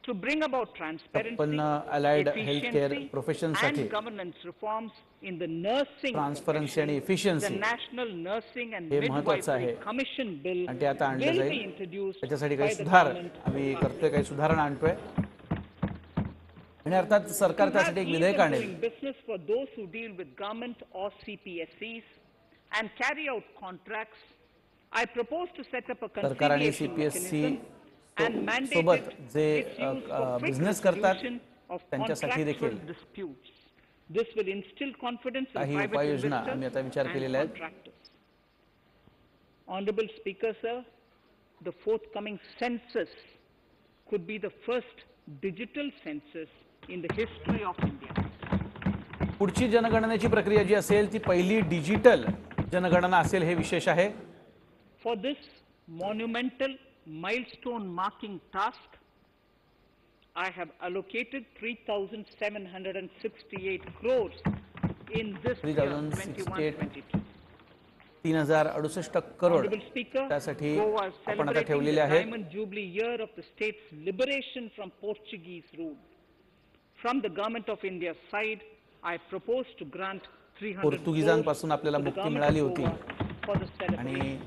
to bring about transparency, 56 allied health care efficiency, प्रोफेशनसाठी and governance reforms in the nursing transparency आणि profession. efficiency The National Nursing and हे महत्त्वाचं Midwifery आहे. Commission Bill आणि ते आता आणलं will be जाईल. introduced त्याच्यासाठी by काही the सुधार government. आम्ही करतोय, काही सुधारणा आणतोय आणि अर्थात सरकार To have त्यासाठी एक ease विधेयक of आणेल. doing business for those who deal with government or CPSCs and carry out contracts, I propose to set up a सरकार आणि conciliation CPSC mechanism and mandate सोबत जे its use for quick business करतात resolution of त्यांच्यासाठी contractual देखील disputes. This will instill confidence in काही private उपाययोजना आम्ही आता investors विचार and केलेल्या आहेत. contractors. Honorable Speaker, sir, the forthcoming census could be the first digital census in the history of India. पुढची जनगणनेची प्रक्रिया जी असेल ती पहिली डिजिटल जनगणना असेल, हे विशेष आहे. For this monumental milestone marking task, I have allocated 3,768 crores in this year 3,068 21-22. 3068 crore Honorable Speaker, त्यासाठी Goa is आपण आता celebrating ठेवलेले the आहेत. Diamond Jubilee year of the state's liberation from Portuguese rule. From the Government of India's side, I propose to grant 300 पोर्तुगीजांपासून crores आपल्याला to the मुक्ती Government मिळाली of होती Goa for the आणि celebration.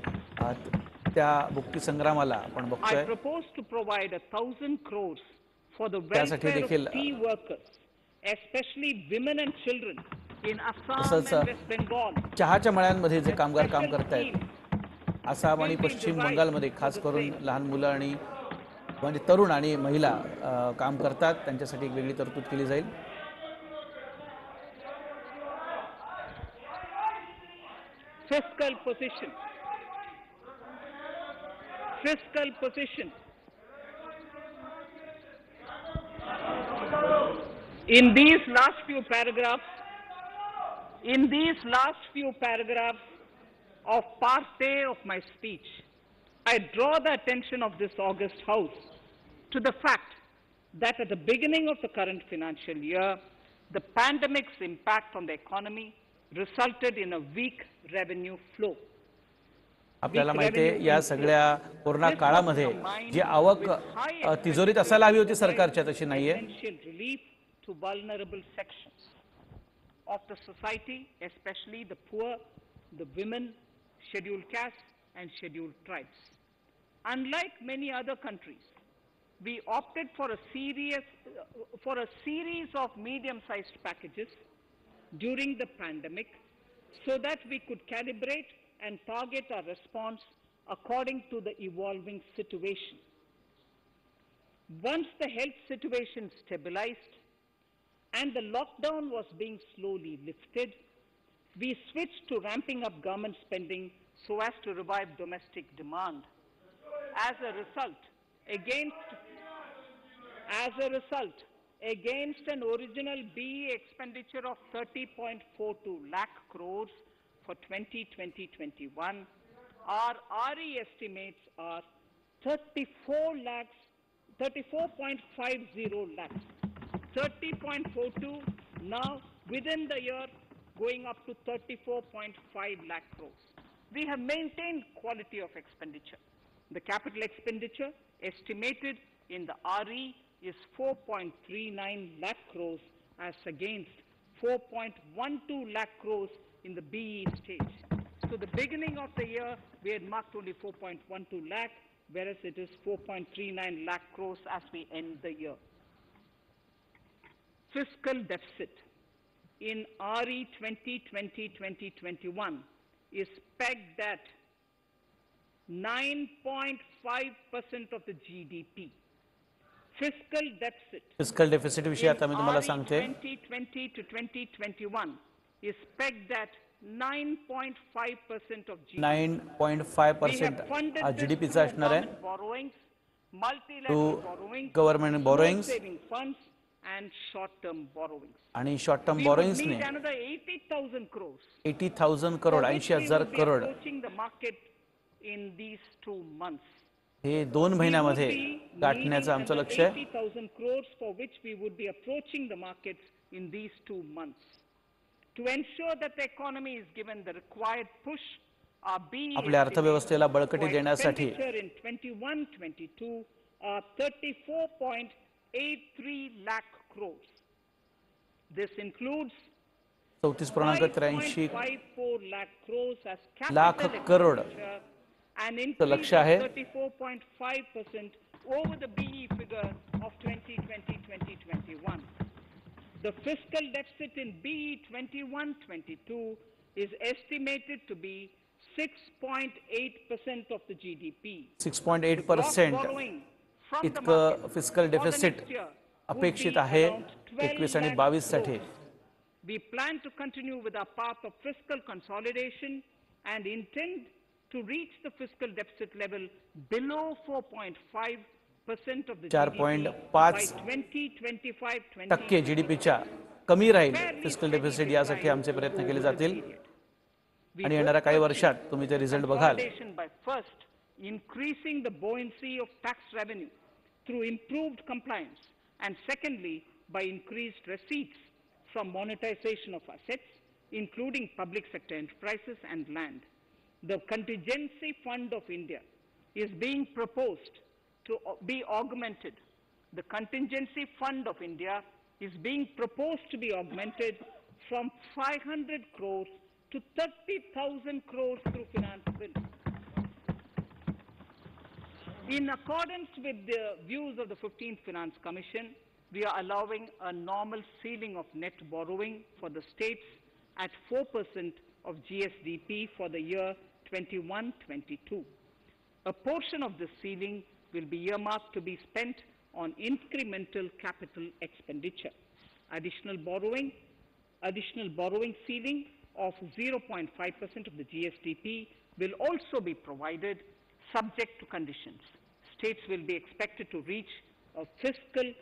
त्या मुक्ती संग्रामाला आपण I बघतोय. propose to provide 1,000 crores for the त्यासाठी welfare of देखील, tea workers, especially women and children in Assam तसंच, and West Bengal. चहाच्या मळ्यांमध्ये जे A कामगार काम special करतायत scheme आसाम आणि पश्चिम बंगालमध्ये, खास करून लहान मुलं आणि म्हणजे तरुण आणि महिला काम करतात, त्यांच्यासाठी एक वेगळी तरतूद केली जाईल. Fiscal position. Fiscal position. In these last few paragraphs of part A of my speech, I draw the attention of this august House to the fact that at the beginning of the current financial year, the pandemic's impact on the economy resulted in a weak revenue flow. आपल्याला माहिती आहे, या सगळ्या corona काळामध्ये जी आवक तिजोरीत असायला हवी होती सरकारच्या, तशी नाहीये. Essential relief to vulnerable sections of the society, especially the poor, the women, scheduled castes, and scheduled tribes. Unlike many other countries, we opted for a series of medium-sized packages during the pandemic so that we could calibrate and target our response according to the evolving situation. Once the health situation stabilized and the lockdown was being slowly lifted, we switched to ramping up government spending so as to revive domestic demand. As a result, against an original BE expenditure of 30.42 lakh crores for 2020-21, our RE estimates are 34.50 lakhs. 30.42 now within the year going up to 34.5 lakh crores. We have maintained quality of expenditure. The capital expenditure estimated in the RE is 4.39 lakh crores as against 4.12 lakh crores in the BE stage. So the beginning of the year we had marked only 4.12 lakh, whereas it is 4.39 lakh crores as we end the year. Fiscal deficit in RE 2020-2021 is pegged at 9.5% of the GDP. Fiscal deficit. Fiscal deficit विषयी आता मी तुम्हाला सांगते. 2020 to 2021 is pegged at 9.5% of GDP. 9.5% GDP चा असणार आहे. Borrowings, multilateral borrowings, government borrowings saving funds, and short-term borrowings. आणि short term We would borrowings need ने another 80,000 crores. 80,000 crore, for which we 80,000 would be crore approaching the market in these 2 months. हे 2 महिन्यामध्ये गाठण्याचं आमचं लक्ष आहे. 80,000 crores for which we would be approaching the markets in these 2 months. To ensure that the economy is given the required push, our BE आपल्या अर्थव्यवस्थेला बळकटी for देण्यासाठी expenditure in 21-22 are 34.06 5.83 lakh crores. This includes 34.83 5.54 lakh crores as lakh capital crore expenditure, an तो increase लक्ष्य of आहे 34.5% over the BE figure of 2020-2021. The fiscal deficit in BE 21-22 is estimated to be 6.8% of the GDP. 6.8% इतकं fiscal deficit अपेक्षित आहे 21 आणि 22 साठी. We plan to continue with our path of fiscal consolidation and intend to reach the fiscal deficit level below 4.5% of the GDP by 2025-2026. GDPच्या कमी राहील fiscal deficit, यासाठी आमचे प्रयत्न केले जातील आणि येणाऱ्या काही वर्षात तुम्ही ते रिझल्ट बघाल. By first increasing the buoyancy of tax revenue through improved compliance, and secondly by increased receipts from monetization of assets, including public sector enterprises and land. The contingency fund of India is being proposed to be augmented. The contingency fund of India is being proposed to be augmented from 500 crores to 30,000 crores through finance bill. In accordance with the views of the 15th Finance Commission, we are allowing a normal ceiling of net borrowing for the states at 4% of GSDP for the year 21-22. A portion of this ceiling will be earmarked to be spent on incremental capital expenditure. Additional borrowing ceiling of 0.5% of the GSDP will also be provided subject to conditions. States will be expected to reach a fiscal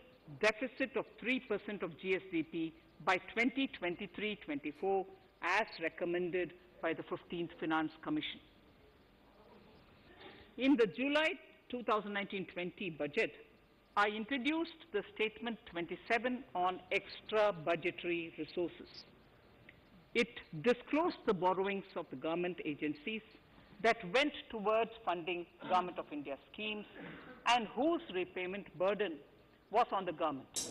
deficit of 3% of GSDP by 2023-24 as recommended by the 15th Finance Commission. In the July 2019-20 budget, I introduced the Statement 27 on extra budgetary resources. It disclosed the borrowings of the government agencies that went towards funding Government of India schemes and whose repayment burden was on the government.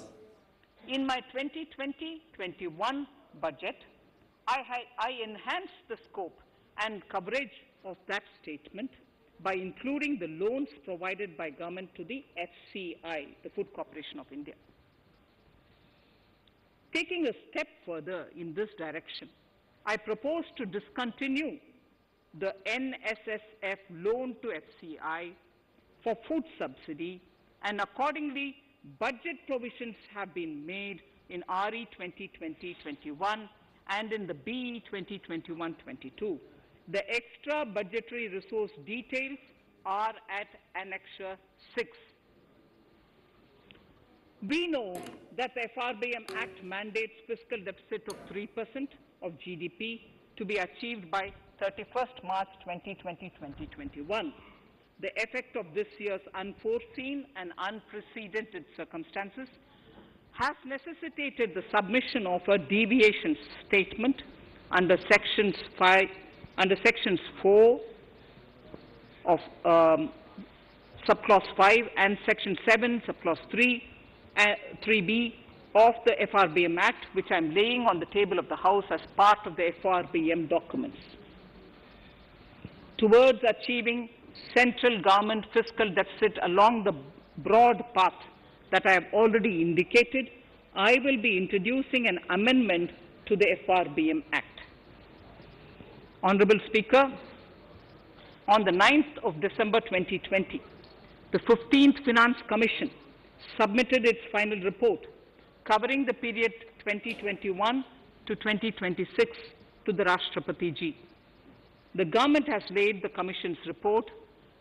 In my 2020-21 budget, I enhanced the scope and coverage of that statement by including the loans provided by government to the FCI, the Food Corporation of India. Taking a step further in this direction, I propose to discontinue the NSSF loan to FCI for food subsidy, and accordingly, budget provisions have been made in RE 2020-21 and in the BE 2021-22. The extra budgetary resource details are at Annexure 6. We know that the FRBM Act mandates fiscal deficit of 3% of GDP to be achieved by 31st March 2020-2021. The effect of this year's unforeseen and unprecedented circumstances has necessitated the submission of a deviation statement under Sections 4 of Subclause 5 and Section 7, Subclause 3B of the FRBM Act, which I am laying on the table of the House as part of the FRBM documents. Towards achieving central government fiscal deficit along the broad path that I have already indicated, I will be introducing an amendment to the FRBM Act. Honorable Speaker, on the 9th of December 2020, the 15th Finance Commission submitted its final report covering the period 2021 to 2026 to the Rashtrapati Ji. The government has laid the Commission's report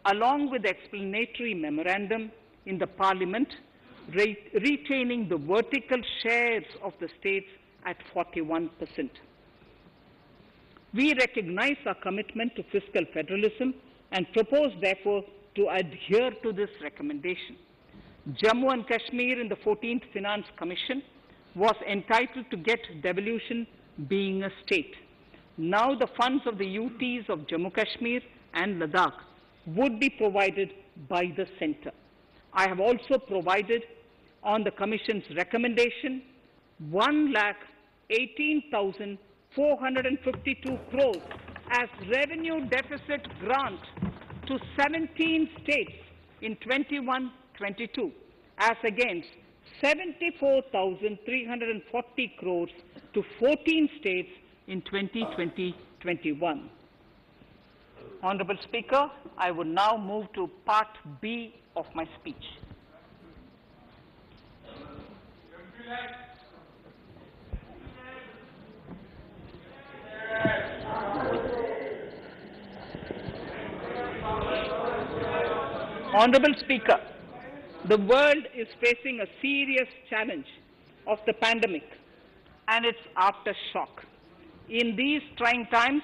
along with the explanatory memorandum in the Parliament, retaining the vertical shares of the states at 41%. We recognize our commitment to fiscal federalism and propose, therefore, to adhere to this recommendation. Jammu and Kashmir in the 14th Finance Commission was entitled to get devolution being a state. Now the funds of the UTs of Jammu Kashmir and Ladakh would be provided by the centre. I have also provided on the Commission's recommendation, 1,18,452 crores as revenue deficit grant to 17 states in 21-22, as against 74,340 crores to 14 states in 2020-21. Honorable Speaker, I would now move to Part B of my speech. Honorable Speaker, the world is facing a serious challenge of the pandemic and its aftershock. In these trying times,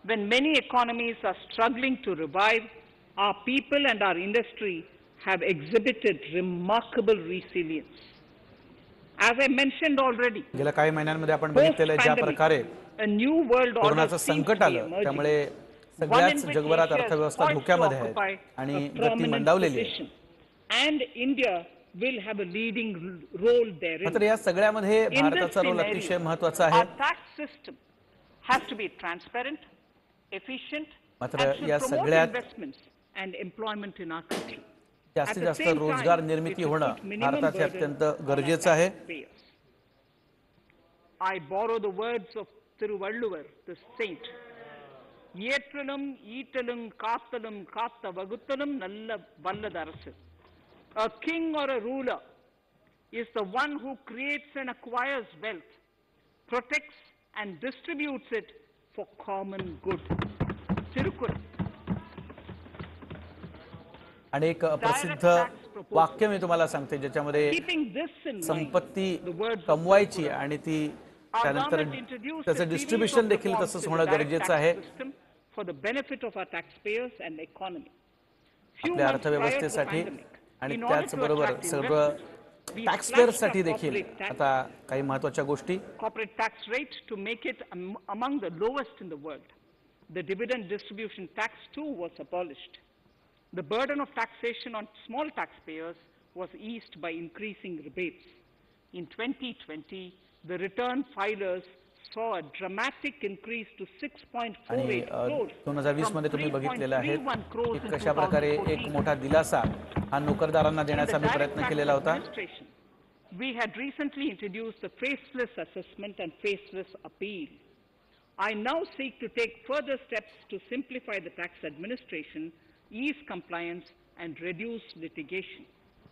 when many economies are struggling to revive, our people and our industry have exhibited remarkable resilience. As I mentioned already, गेल्या काही महिन्यांमध्ये आपण बघितलेलं आहे ज्या प्रकारे a new world order कोरोनाचं seems संकट to be आलं emerging. त्यामुळे One सगळ्याच in which जगभरात Asia is अर्थव्यवस्था poised to धोक्यामध्ये occupy आहे आणि a गती prominent मंदावलेली आहे. position. And India will have a leading role therein. मात्र या सगळ्यामध्ये In this भारताचा रोल scenario, अतिशय महत्त्वाचा आहे. our tax system has to be transparent, efficient, मात्र and should या promote सगळ्यात investments and employment in our country. जास्तीत At the जास्त same रोजगार time, निर्मिती it should होणं put minimum भारताचे burden अत्यंत on our गरजेचं आहे. taxpayers. I borrow the words of Thiruvalluvar, the saint. Yetralum, eatalum, kattalum, katta vaguttalum, nalla valladarasu. A king or a ruler is the one who creates and acquires wealth, protects and distributes it for common good. Tirukkural. आणि एक प्रसिद्ध वाक्य मी तुम्हाला सांगते ज्याच्यामध्ये Keeping this in mind, संपत्ती the words of कमवायची आणि ती our त्यानंतर government introduced a त्याचं series डिस्ट्रीब्युशन of देखील reforms तसंच in होणं the direct गरजेचं tax आहे. system for the benefit of our taxpayers and economy. Few आपल्या months prior to the अर्थव्यवस्थेसाठी pandemic, आणि in order to त्याचबरोबर attract सगळं investment, we टॅक्सपेअर slashed साठी our देखील corporate tax, आता काही महत्त्वाच्या गोष्टी corporate tax rate to make it among the lowest in the world. The dividend distribution tax too was abolished. The burden of taxation on small taxpayers was eased by increasing rebates. In 2020, the return filers saw a dramatic increase to 6.48 आणि crores 2020 मध्ये from तुम्ही बघितलेलं आहे 3.31 crores की in कशा प्रकारे एक 2014. मोठा दिलासा हा नोकरदारांना In देण्याचा the मी direct प्रयत्न tax केलेला होता. administration, we had recently introduced the faceless assessment and faceless appeal. I now seek to take further steps to simplify the tax administration, ease compliance, and reduce litigation.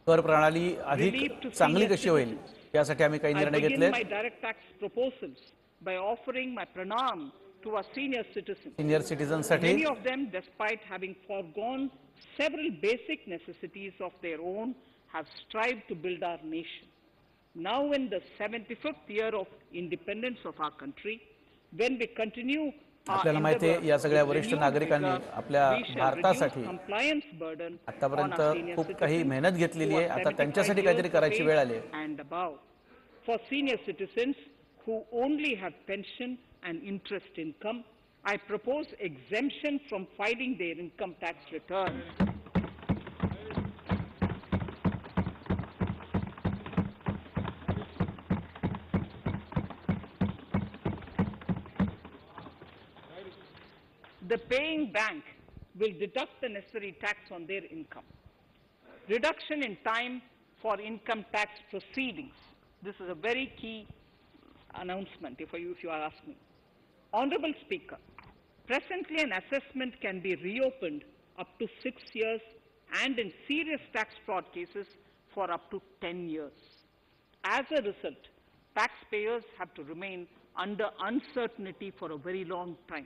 कर प्रणाली Relief अधिक to चांगली senior कशी होईल citizens. यासाठी आम्ही काही I निर्णय begin घेतले. my direct tax proposals by offering my pranam to our senior citizens. Senior सिटीजनसाठी Many of them, despite having foregone several basic necessities of their own, have strived to build our nation. Now in the 75th year of independence of our country, when we continue our आपल्याला माहिती आहे endeavor या सगळ्या with वरिष्ठ renewed नागरिकांनी vigor, आपल्या we shall भारतासाठी reduce compliance burden on आतापर्यंत our senior खूप काही citizens मेहनत घेतलेली who आहे. are आता 75 त्यांच्यासाठी years काहीतरी of करायची वेळ age आली आहे. and above. For senior citizens who only have pension and interest income, I propose exemption from filing their income tax returns. The paying bank will deduct the necessary tax on their income. Reduction in time for income tax proceedings. This is a very key announcement if you are asking. Honorable Speaker, presently an assessment can be reopened up to 6 years and in serious tax fraud cases for up to 10 years. As a result, taxpayers have to remain under uncertainty for a very long time.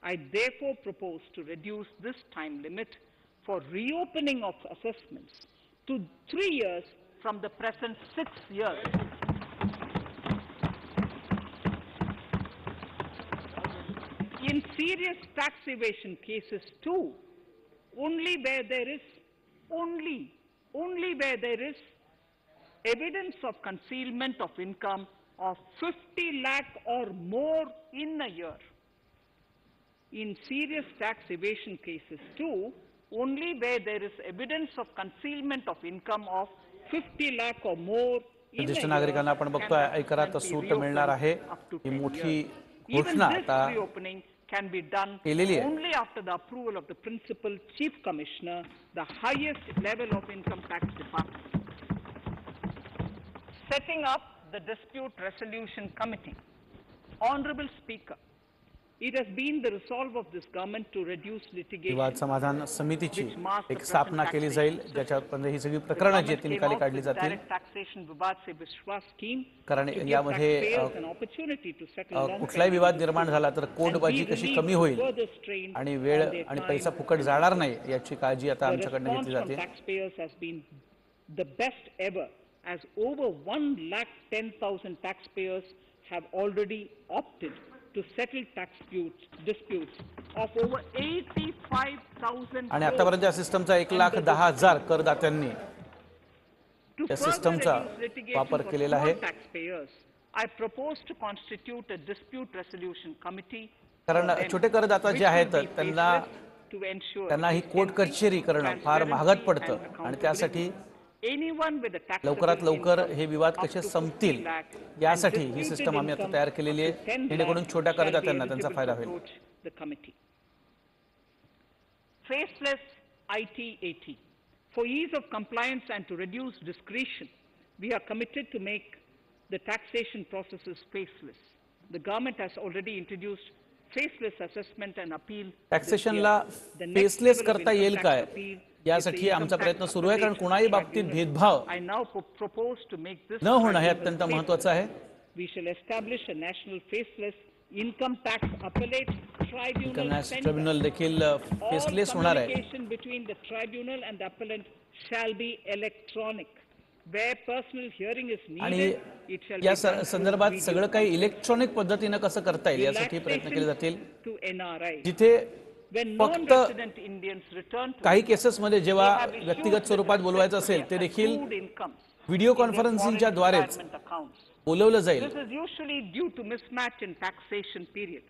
I therefore propose to reduce this time limit for reopening of assessments to 3 years from the present 6 years. In serious tax evasion cases too, only where there is evidence of concealment of income of 50 lakh or more in a year. In serious tax evasion cases too, only where there is evidence of concealment of income of 50 lakh or more in ज्येष्ठ a नागरिकांना year आपण can बघतोय be ऐकरात suit मिळणार आहे up to ही 10 मोठी years. Even घोषणा this आता reopening can be done केलेली आहे. only after the approval of the principal chief commissioner, the highest level of income tax department. Setting up the dispute resolution committee. Honorable Speaker, it has been the resolve of this government to reduce litigation. विवाद समाधान समितीची एक स्थापना केली जाईल ज्याच्यात ही सगळी प्रकरणं जी आहेत ती निकाली काढली जातील Direct taxation विवाद से विश्वास scheme कारण to give यामध्ये taxpayers an opportunity to settle long कुठलाही विवाद निर्माण झाला तर कोर्टबाजी कशी कमी होईल further strain आणि वेळ on their आणि time. पैसा फुकट जाणार नाही याची काळजी आता The आमच्याकडनं response घेतली from जाते. taxpayers has been the best ever, as over 1,10,000 taxpayers have already opted to settle disputes of over 85,000 आणि आतापर्यंत या सिस्टमचा 1,10,000 करदात्यांनी To या further सिस्टमचा reduce litigation वापर for केलेला small आहे. taxpayers, I propose to constitute a dispute resolution committee कारण for them, छोटे करदाता जे which will आहेत be त्यांना faceless to ensure त्यांना ही कोर्ट efficiency, कचेरी करणं फार महागात transparency पडतं and आणि त्यासाठी anyone with a taxable लवकरात लवकर income हे विवाद up कसे to 50 संपतील lakh यासाठी and ही disputed सिस्टम आम्ही आता income तयार केलेली up to आहे 10 जेणेकरून lakh छोट्या shall be करदात्यांना त्यांचा eligible फायदा to होईल. approach the committee. Faceless IT-AT. For ease of compliance and to reduce discretion, we are committed to make the taxation processes faceless. The government has already introduced faceless assessment and appeal. टॅक्सेशनला faceless करता येईल काय यासाठी आमचा प्रयत्न सुरू आहे कारण कोणाही बाबतीत भेदभाव I now propose to make this न होणं हे tribunal अत्यंत faceless. महत्त्वाचं आहे. We shall establish a national faceless income tax appellate tribunal income center. Tribunal देखील All फेसलेस होणार आहे. communication between the tribunal and the appellant shall be electronic. Where personal hearing is आणि needed, it shall या be done through संदर्भात video सगळं काही electronic पद्धतीनं कसं करता येईल यासाठी प्रयत्न केले जातील. Relaxation to NRI. जिथे When फक्त non-resident Indians return to काही केसेसमध्ये जेव्हा they have issued व्यक्तिगत स्वरूपात बोलवायचं असेल ते देखील accrued incomes video in their कॉन्फरन्सिंगच्या foreign द्वारेच retirement accounts. बोलवलं जाईल. This is usually due to mismatch in taxation period.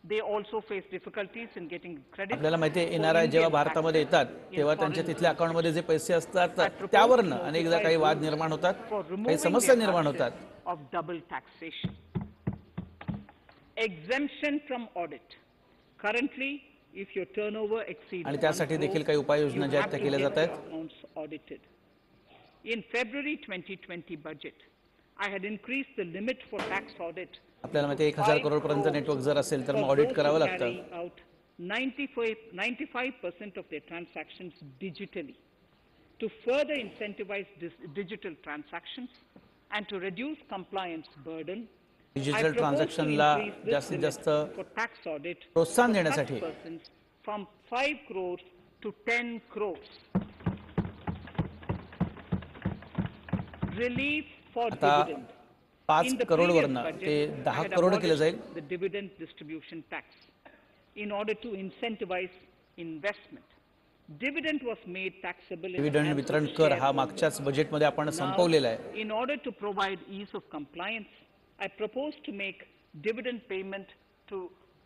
They also face difficulties in getting credit. आपल्याला माहिती आहे for NRI जेव्हा Indian भारतामध्ये taxes येतात in तेव्हा foreign त्यांच्या तिथल्या अकाउंटमध्ये जे पैसे असतात I propose त्यावरनं to अनेकदा काही notify वाद rules निर्माण होतात for काही removing समस्या the निर्माण hardship होतात. of double taxation. Exemption from audit. Currently, if your turnover exceeds आणि 1 त्यासाठी crore, देखील काही उपाययोजना you ज्या have आहेत त्या to केल्या get जात आहेत. your accounts audited. In February 2020 budget, I had increased the limit for tax audit. आपल्याला माहिती आहे 1,000 करोड पर्यंत नेटवर्क जर असेल तर मग ऑडिट करावं लागतं. Carry out 95% of their transactions digitally. To further incentivize digital transactions and to reduce compliance burden, digital I propose to ट्रान्झॅक्शनला increase this जास्तीत limit जास्त for tax audit प्रोत्साहन for such देण्यासाठी persons from 5 crores to 10 crores. Relief for आता dividend. 5 In the करोडवरनं previous ते budget, I 10 had crore केलं abolished जाईल. the dividend distribution tax in order to incentivize investment. Dividend was made taxable in dividend hands of वितरण कर हा shareholders. मागच्याच बजेटमध्ये आपण Now, संपवलेला आहे. in order to provide ease of compliance, I propose to make dividend payment to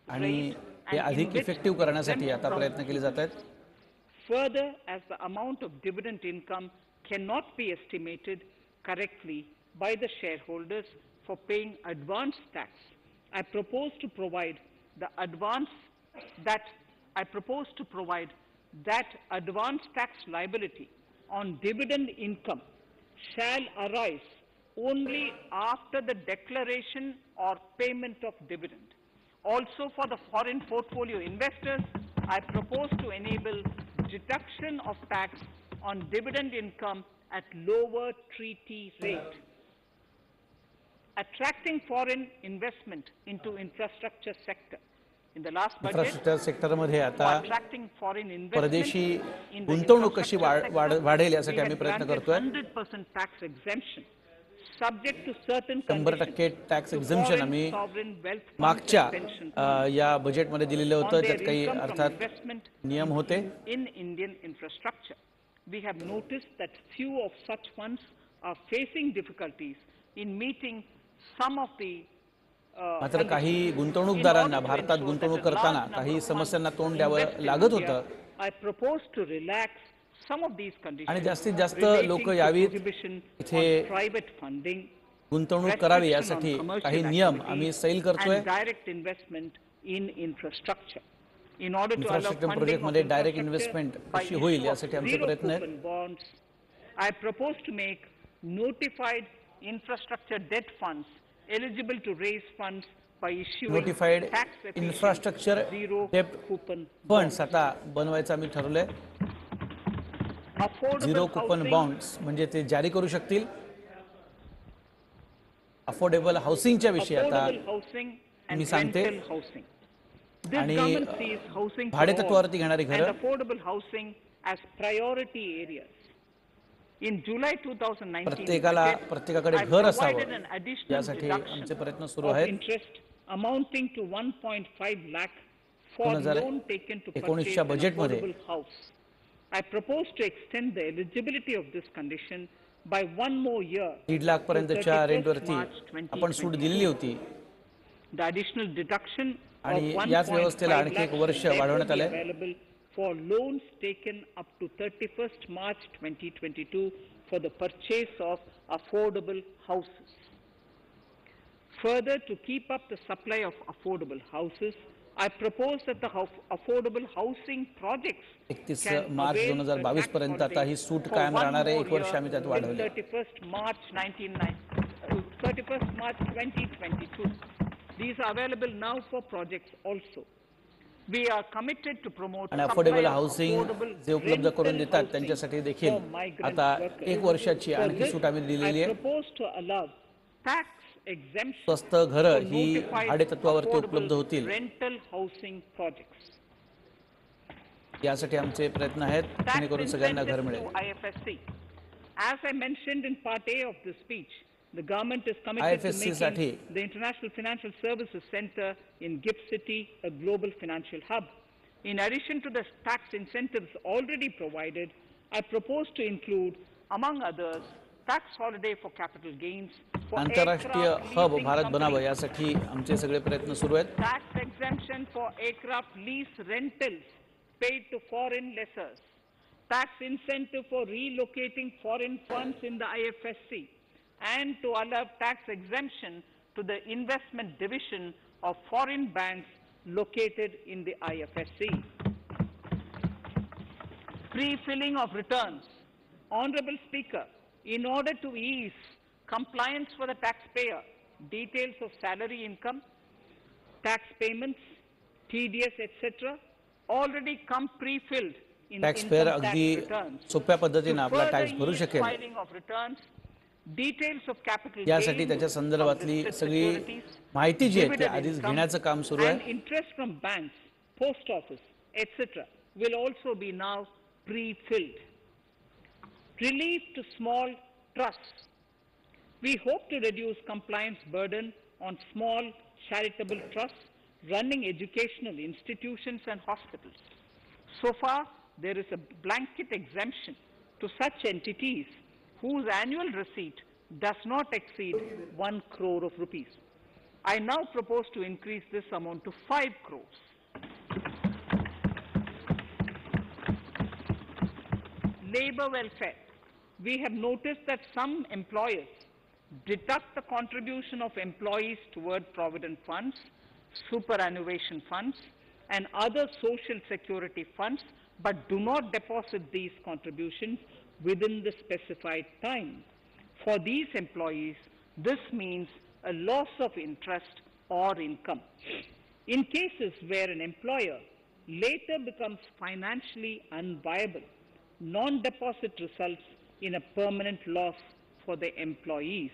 आणि raise hey and अधिक in which effective करण्यासाठी exempt आता from प्रयत्न केले जात आहेत. Further, as the amount of dividend income cannot be estimated correctly by the shareholders for paying advance tax, I propose to provide that advance tax liability on dividend income shall arise only after the declaration or payment of dividend. Also, for the foreign portfolio investors, I propose to enable deduction of tax on dividend income at lower treaty rate. Attracting foreign investment into infrastructure sector. In the last budget, infrastructure सेक्टरमध्ये for आता attracting foreign investment परदेशी in the गुंतवणूक कशी infrastructure sector, वाढेल यासाठी we आम्ही had प्रयत्न granted करतोय. 100% tax exemption subject to certain 100% conditions tax to एक्झम्पशन foreign आम्ही sovereign wealth funds मागच्या and pension funds या बजेटमध्ये दिलेलं on होतं their त्यात काही income from अर्थात investment नियम होते. in Indian infrastructure. We have noticed that few of such funds are facing difficulties in meeting some of the मात्र काही गुंतवणूकदारांना भारतात गुंतवणूक करताना काही समस्यांना तोंड द्यावं लागत होतं. I propose to relax some of these आणि conditions जास्तीत जास्त relating लोक to यावीत, prohibition इथे on private funding, गुंतवणूक करावी restriction यासाठी on commercial काही नियम activities, आम्ही सैल करतोय. and direct investment in infrastructure. In order to allow infrastructure funding project of मध्ये डायरेक्ट infrastructure इन्व्हेस्टमेंट by कशी होईल issue of यासाठी आमचे zero प्रयत्न आहेत. coupon bonds, I propose to make notified infrastructure debt funds eligible to raise funds by issuing notified tax efficient infrastructure zero डेप्ट coupon funds आता बनवायचं आम्ही ठरवलंय. affordable zero coupon housing bonds म्हणजे ते जारी करू शकतील. अफोर्डेबल हाऊसिंगच्या विषयी आता affordable housing मी and सांगते. rental housing. This आणि government sees housing for भाडेतत्वावरती all घेणारी and घरं affordable housing as priority areas. In July 2019, प्रत्येकाकडे I घर provided असावं an additional यासाठी deduction आमचे प्रयत्न सुरू of आहेत. interest amounting to 1.5 lakh for 2019 loan taken to च्या purchase an बजेटमध्ये affordable house. I propose to extend the eligibility of this condition by one more year. 1.5 lakh पर्यंतच्या 31st रेंटवरती March आपण suit दिलेली होती The additional deduction of आणि याच व्यवस्थेला 1.5 आणखी एक lakhs वर्ष will therefore वाढवण्यात be आलंय. available for loans taken up to 31st March 2022 for the purchase of affordable houses. Further, to keep up the supply of affordable houses, I propose that the affordable housing projects 31 can March avail the 2022 tax पर्यंत आता holiday he suit for कायम one राहणार आहे. more एक वर्ष year आम्ही त्यात till वाढवली. 31st March 2022. These are available now for projects also. We are committed to promote आणि supply affordable of housing affordable जे उपलब्ध करून rental देतात housing त्यांच्यासाठी देखील for migrant आता workers. एक वर्षाची For आणखी this, सूट आम्ही दिलेली I आहे. propose to allow tax exemption स्वस्त घरं for ही notified भाडेतत्वावरती उपलब्ध affordable होतील rental housing projects. यासाठी आमचे प्रयत्न आहेत Tax जेणेकरून सगळ्यांना घर incentives मिळेल. to IFSC. As I mentioned in part A of the speech, the government is committed to IFSC making साठी the International Financial Services Center in GIFT City a global financial hub. In addition to the tax incentives already provided, I propose to include, among others, tax holiday for capital gains, for आंतरराष्ट्रीय aircraft hub leasing Bharat बनावं companies, यासाठी आमचे सगळे प्रयत्न सुरू आहेत. tax exemption for aircraft lease rentals paid to foreign lessors, tax incentive for relocating foreign funds in the IFSC, and to allow tax exemption to the investment division of foreign banks located in the IFSC. Pre-filling of returns. Honorable Speaker, in order to ease compliance for the taxpayer, details of salary income, tax payments, TDS, etc., already come pre-filled in tax income pair tax अगदी returns. सोप्या पद्धतीने To आपला further tax भरू ease शकेल filing of returns, details of capital यासाठी gains त्याच्या from संदर्भातली listed सगळी securities, माहिती जी आहे ती dividend आधीच income, घेण्याचं काम सुरू and आहे. interest from banks, post office, etc., will also be now pre-filled. Relief to small trusts. We hope to reduce compliance burden on small charitable trusts running educational institutions and hospitals. So far, there is a blanket exemption to such entities whose annual receipt does not exceed 1 crore of rupees. I now propose to increase this amount to 5 crores. Labor welfare. We have noticed that some employers deduct the contribution of employees toward provident funds, superannuation funds, and other social security funds, but do not deposit these contributions within the specified time. For these employees, this means a loss of interest or income. In cases where an employer later becomes financially unviable, non-deposit results in a permanent loss for the employees.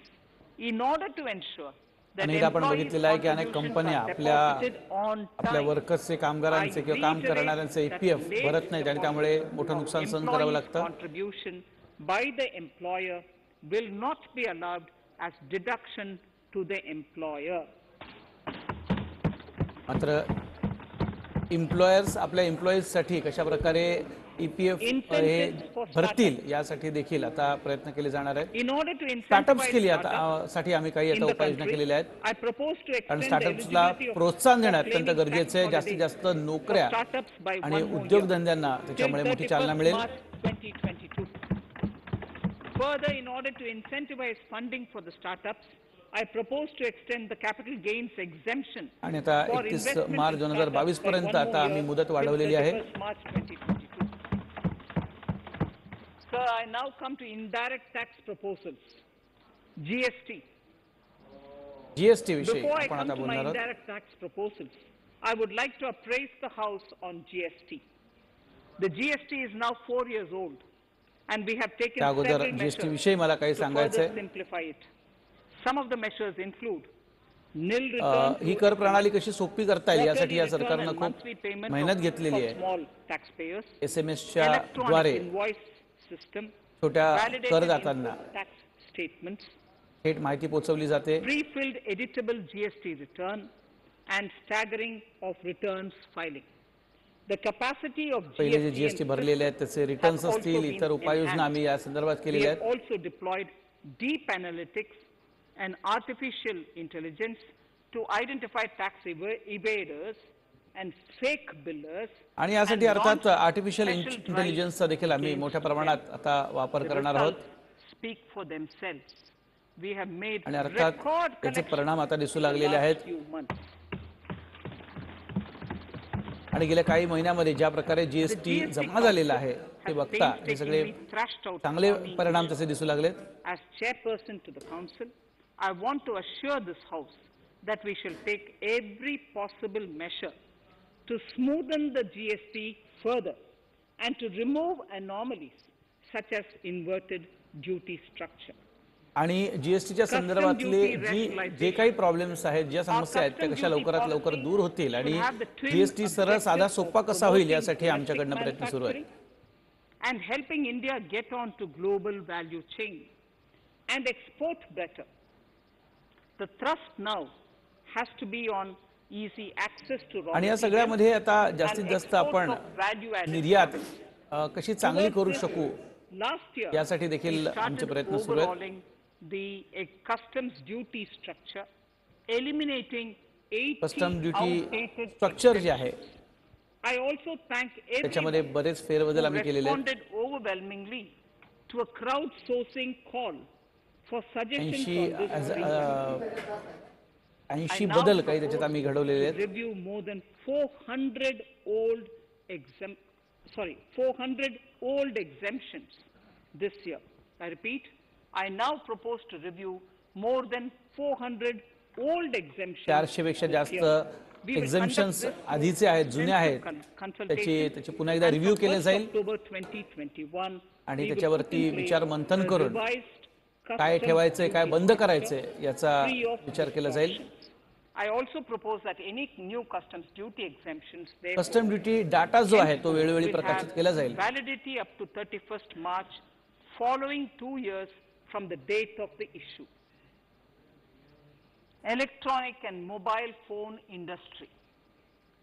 In order to ensure that अनेकदा आपण employees' बघितलेलं आहे की अनेक contributions कंपन्या are आपल्या deposited on आपल्या time, वर्कर्सचे कामगारांचे किंवा काम करणाऱ्यांचे EPF भरत नाहीत आणि त्यामुळे मोठं नुकसान सहन करावं लागतं. Contribution by the employer will not be allowed as deduction to the employer. मात्र एम्प्लॉयर्स आपल्या एम्प्लॉईजसाठी कशा प्रकारे EPF हे भरतील यासाठी देखील आता प्रयत्न केले जाणार आहेत. In order to स्टार्टअप्स केली incentivize आता साठी आम्ही काही in आता the उपाययोजना country, केलेल्या आहेत. I propose to कारण extend the स्टार्टअप्सला eligibility of प्रोत्साहन देणे for अत्यंत claiming गरजेचं आहे. tax जास्तीत holiday जास्त नोकऱ्या for startups by आणि one more उद्योगधंद्यांना year. त्याच्यामुळे Till मोठी चालना 31st मिळेल. March 2022. Further, in order to incentivize funding for the startups, I propose to extend the capital gains exemption आणि आता for 31 investment March in 2022 startups by पर्यंत one आता more आम्ही year मुदत till वाढवलेली आहे. 31st March 2022. Sir, I now come to indirect tax proposals, GST. GST विषयी Before I आपण come आता to my बोलणार आहोत. indirect tax proposals, I would like to appraise the House on GST. The GST is now 4 years old, and we have taken त्या अगोदर several GST measures विषयी मला काही to सांगायचं further आहे. simplify it. Some of the measures include nil he return कर to प्रणाली कशी सोपी करता येईल यासाठी quarterly या return सरकारनं and खूप monthly payment मेहनत for घेतलेली आहे. small taxpayers, SMS-च्या electronic द्वारे invoice system, छोट्या validated करदात्यांना input tax statements, थेट माहिती पोहोचवली जाते. pre-filled editable GST return, and staggering of returns filing. The capacity of पहिले जे GST जीएसटी and भरलेले आहेत त्याचे रिटर्न्स have also असतील, been इतर उपाययोजना enhanced. आम्ही या संदर्भात We केलेल्या have आहेत. also deployed deep analytics and artificial intelligence to identify tax evaders and fake billers. आणि यासाठी and अर्थात launched आर्टिफिशियल special इंटेलिजन्सचा देखील आम्ही drives मोठ्या against प्रमाणात them. आता वापर The करणार आहोत. results speak for themselves. We have made आणि अर्थात record त्याचे collections परिणाम आता दिसू in the लागलेले last आहेत. few months. आणि गेल्या काही महिन्यामध्ये ज्या प्रकारे The जीएसटी GST जमा झालेला आहे Council ते has बघता हे सगळे painstakingly thrashed out चांगले for me. परिणाम तसे दिसू लागलेत. As chairperson to the council, I want to assure this house that we shall take every possible measure to smoothen the GST further and to remove anomalies such as inverted duty structure. आणि जीएसटीच्या संदर्भातले जे काही problems आहेत, ज्या समस्या आहेत त्या कशा लवकरात लवकर दूर होतील आणि जीएसटी सरळ साधा सोपा कसा होईल यासाठी आमच्याकडनं प्रयत्न सुरू आहेत. And helping India get on to global value chain and export better. The thrust now has to be on easy access to raw आणि या materials सगळ्यामध्ये आता जास्तीत and जास्त export आपण of value-added निर्यात products. कशी चांगली करू Towards शकू this, last year, यासाठी we देखील आमचे started प्रयत्न सुरू आहेत. overhauling the customs duty structure, eliminating 80 custom duty outdated structure जे आहे I also thank त्याच्यामध्ये everyone बरेच फेरबदल who आम्ही केलेले आहेत. responded overwhelmingly to a crowdsourcing call for suggestions 80 on this issue. I 80 now बदल काही त्याच्यात आम्ही propose घडवलेले to आहेत. review more than 400 old exemptions this year. I repeat, I now propose to review more than 400 old exemptions. 400 पेक्षा this जास्त year. We will एक्झम्पन्स conduct this आधीचे आहेत, जुने आहेत, consultation त्याची पुन्हा एकदा and रिव्ह्यू from केले 1st जाईल October 2021, आणि we will त्याच्यावरती put in place विचार मंथन a करून revised काय customs ठेवायचंय, काय duty बंद structure करायचंय याचा free of विचार केला जाईल. distortions. I also propose that any new customs duty exemptions custom duty data जो आहे तो वेळोवेळी will प्रकाशित have केला जाईल. validity up to 31st March following 2 years from the date of the issue. Electronic and mobile phone industry.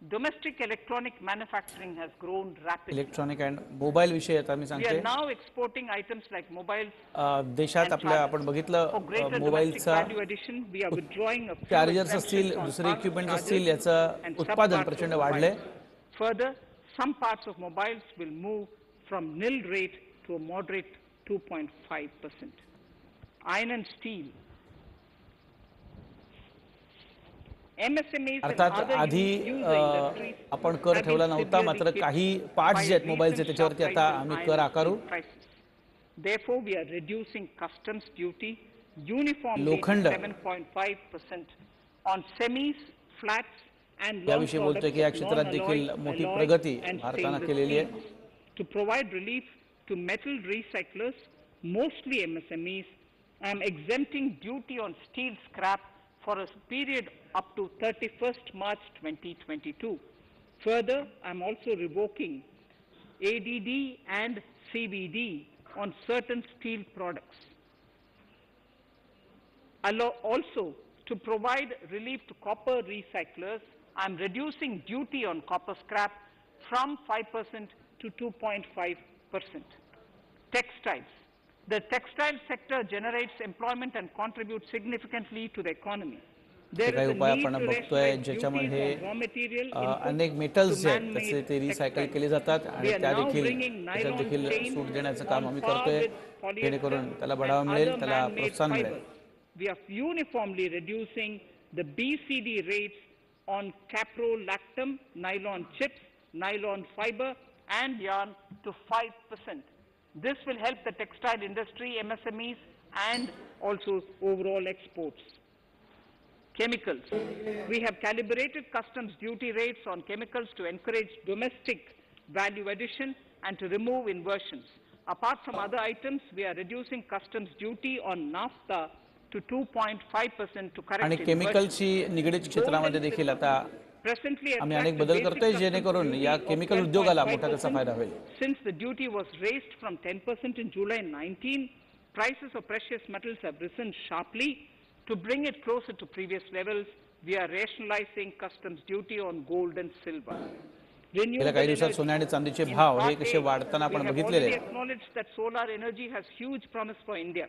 Domestic electronic manufacturing has grown rapidly. Electronic and mobile विषयी आता मी We सांगते. are now exporting items like mobiles. देशात आपल्या आपण For बघितलं greater domestic मोबाईलचा value addition, we are withdrawing a few chargers असतील, exemptions on दुसरे parts, इक्विपमेंट्स chargers, असतील, याचं and उत्पादन subparts of प्रचंड mobiles. वाढलंय. Further, some parts of mobiles will move from nil rate to a moderate 2.5%. Iron and steel. MSMEs and अर्थात other आधी user industries आपण कर have ठेवला been नव्हता, severely मात्र hit काही by पार्ट्स जे आहेत recent मोबाईलचे sharp त्याच्यावरती rise आता in आम्ही iron कर and आकारू. steel prices. Therefore, we are reducing customs duty uniformly to लोखंड 7.5% on semis, flats, and long याविषयी बोलतोय की या products of क्षेत्रात देखील non-alloy, मोठी alloy, प्रगती and भारतानं stainless केलेली आहे. steels. To provide relief to metal recyclers, mostly MSMEs, I am exempting duty on steel scrap for a period up to 31st March 2022. Further, I am also revoking ADD and CBD on certain steel products. Also, to provide relief to copper recyclers, I am reducing duty on copper scrap from 5% to 2.5%. Textiles. The textile sector generates employment and contributes significantly to the economy. There काही is a उपाय need आपण to बघतोय rationalize ज्याच्यामध्ये duties on raw material inputs अनेक metals to जे आहेत man-made त्याचे ते recycle textiles. केले जातात आणि We are त्या now देखील bringing त्याच्यात nylon देखील chain सूट देण्याचं काम on आम्ही par करतोय with polyester जेणेकरून त्याला and बढावा मिळेल, other त्याला man-made प्रोत्साहन मिळेल. fibers. We are uniformly reducing the BCD rates on caprolactam, nylon chips, nylon fiber and yarn to 5%. This will help the textile industry, MSMEs and also overall exports. Chemicals. We have calibrated customs duty rates on chemicals to encourage domestic value addition and to remove inversions. Apart from other items, we are reducing customs duty on naphtha to 2.5% to correct आणि inversions. केमिकलशी निगडीत क्षेत्रामध्ये देखील आता Presently आम्ही attract अनेक a बदल basic करतोय customs जेणेकरून duty या of केमिकल उद्योगाला मोठा 12.5%. त्याचा फायदा होईल. Since the duty was raised from 10% in July 19, prices of precious metals have risen sharply. To bring it closer to previous levels, we are rationalizing customs duty on gold and silver. गेल्या काही दिवसात सोने आणि चांदीचे भाव हे कसे वाढताना आपण बघितलेले We आहे. have acknowledged that solar energy has huge promise for India.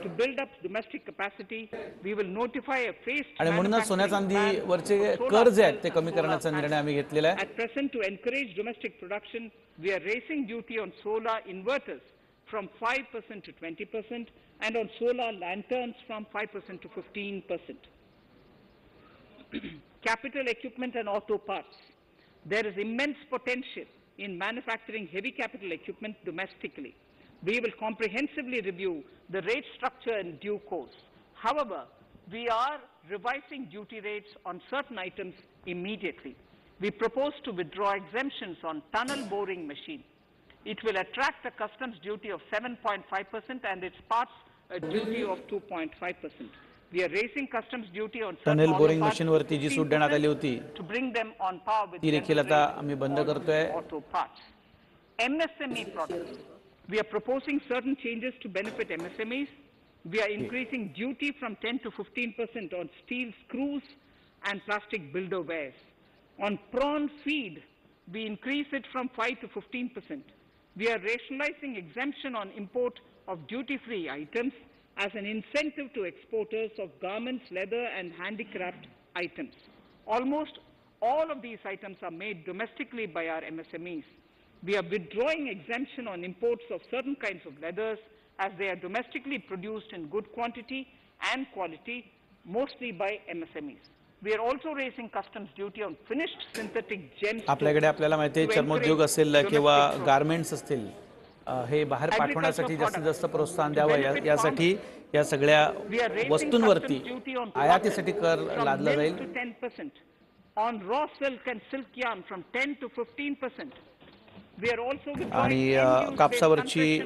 To build up domestic capacity, we will notify a phased आणि म्हणूनच सोन्या manufacturing चांदीवरचे ban for कर solar जे आहेत cells ते and कमी solar करण्याचा निर्णय panels. आम्ही घेतलेला आहे. At present, to encourage domestic production, we are raising duty on solar inverters from 5% to 20% and on solar lanterns from 5% to 15%. Capital equipment and auto parts. There is immense potential in manufacturing heavy capital equipment domestically. We will comprehensively review the rate structure in due course. However, we are revising duty rates on certain items immediately. We propose to withdraw exemptions on tunnel boring machine. It will attract a customs duty of 7.5% and its parts a duty of 2.5%. We are raising customs duty on certain tunnel auto boring parts मशीनवरती जी सूट देण्यात आली होती to bring them on par with ती देखील general आता rates आम्ही बंद on करतोय. auto parts. MSME products. We are proposing certain changes to benefit MSMEs. We are increasing duty from 10 to 15% on steel screws and plastic builder wares. On prawn feed, we increase it from 5 to 15%. We are rationalizing exemption on import of duty-free items as an incentive to exporters of garments, leather and handicraft items. Almost all of these items are made domestically by our MSMEs. We are withdrawing exemption on imports of certain kinds of leathers as they are domestically produced in good quantity and quality, mostly by MSMEs. We are also raising customs duty on finished synthetic gemstones. आपल्याकडे आपल्याला माहिती आहे चर्मोद्योग असेल किंवा garments असतील हे बाहेर पाठवण्यासाठी जास्तीत जास्त प्रोत्साहन द्यावं यासाठी या सगळ्या वस्तूंवरती आयातीसाठी कर लादला जाईल. 10%. On raw silk and silk yarn from 10 to 15%. We are also आणि कापसावरची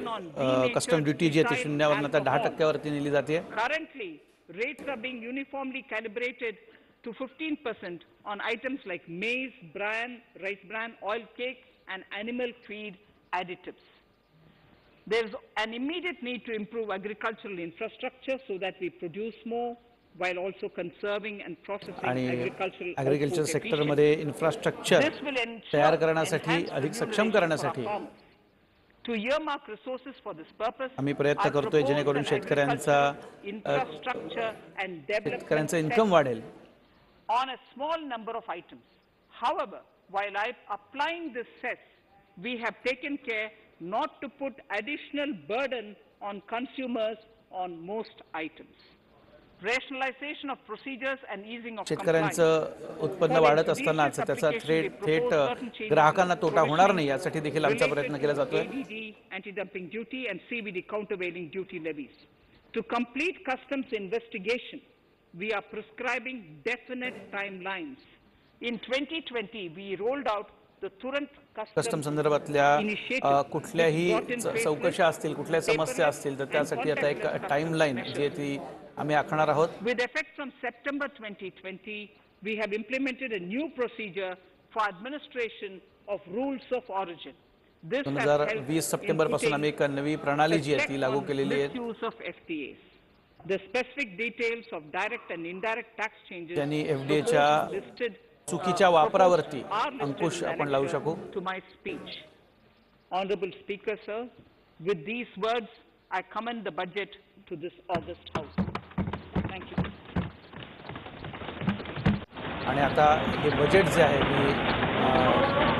कस्टम ड्युटी जी आहे ती शून्यावरून आता 10% नेली जाते. Currently, rates are being uniformly calibrated to 15% on items like maize, bran, rice bran, oil cake, and animal feed additives. There is an immediate need to improve agricultural infrastructure so that we produce more while also conserving and processing आणि agricultural agriculture output सेक्टरमध्ये efficiently. Infrastructure This will ensure तयार करण्यासाठी enhanced अधिक सक्षम remuneration for करण्यासाठी our farmers. To earmark resources for this purpose, आम्ही प्रयत्न I करतोय propose जेणेकरून an शेतकऱ्यांचा agricultural infrastructure and development शेतकऱ्यांचं center इन्कम वाढेल. on a small number of items. However, while applying this cess, we have taken care not to put additional burden on consumers on most items. Rationalization of procedures and easing of compliance. शेतकऱ्यांचं उत्पन्न वाढत असतानाच त्याचा थेट ग्राहकांना तोटा होणार नाही यासाठी देखील आमचा प्रयत्न केला जातोय. ADD, anti-dumping duty and CVD countervailing duty levies. To complete customs investigation, we are prescribing definite timelines. In 2020, we rolled out the Turant custom संदर्भातल्या कुठल्याही चौकशा असतील, कुठल्या समस्या असतील तर त्यासाठी आता एक टाइमलाईन जी आहे ती आम्ही आखणार आहोत. With effect from September 2020, we have implemented a new procedure for administration of rules of origin. 2020 September पासून आम्ही एक नवी प्रणाली जी आहे ती लागू केलेली आहे. Misuse of FTAs. The specific details of direct and indirect tax changes त्यांनी FDAच्या चुकीच्या वापरावरती अंकुश आपण लावू शकू. To my speech. Honorable Speaker, sir, with these words, I commend the budget to this august House. Thank you. आणि आता हे budget जे आहे मी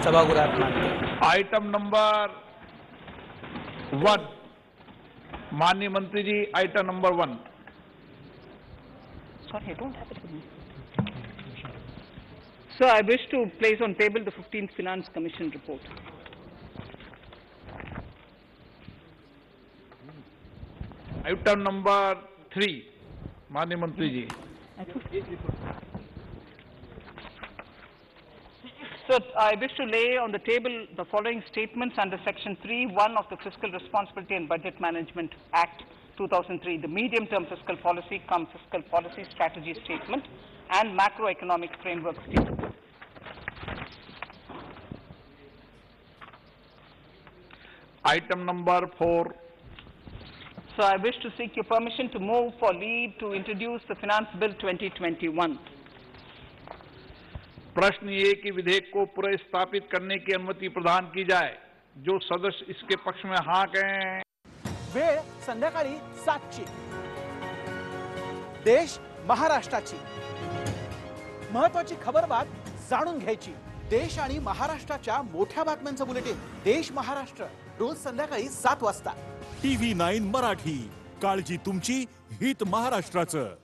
सभागृहात मांडते. Item number 1, माननीय मंत्री जी, item number 1. Sorry, I don't have it with me. Sir, I wish to place on table the 15th Finance Commission report. Item number 3, माननीय मंत्री जी. Sir, I wish to lay on the table the following statements under Section 3(1) of the Fiscal Responsibility and Budget Management Act 2003, the medium-term fiscal policy cum fiscal policy strategy statement and macroeconomic framework statement. Item number 4. So I wish to seek your permission to move for leave to introduce the Finance Bill 2021. प्रश्न ये कि विधेयक को पुनर्स्थापित करने की अनुमति प्रदान की जाए. जो सदस्य इसके पक्ष में हाँ कहें. वेळ संध्याकाळी 7ची. देश महाराष्ट्राची महत्वाची खबरबात जाणून घ्यायची. देश आणि महाराष्ट्राच्या मोठ्या बातम्यांचं बुलेटिन देश महाराष्ट्र रोज संध्याकाळी 7 वाजता. TV9 मराठी, काळजी तुमची, हित महाराष्ट्राचं.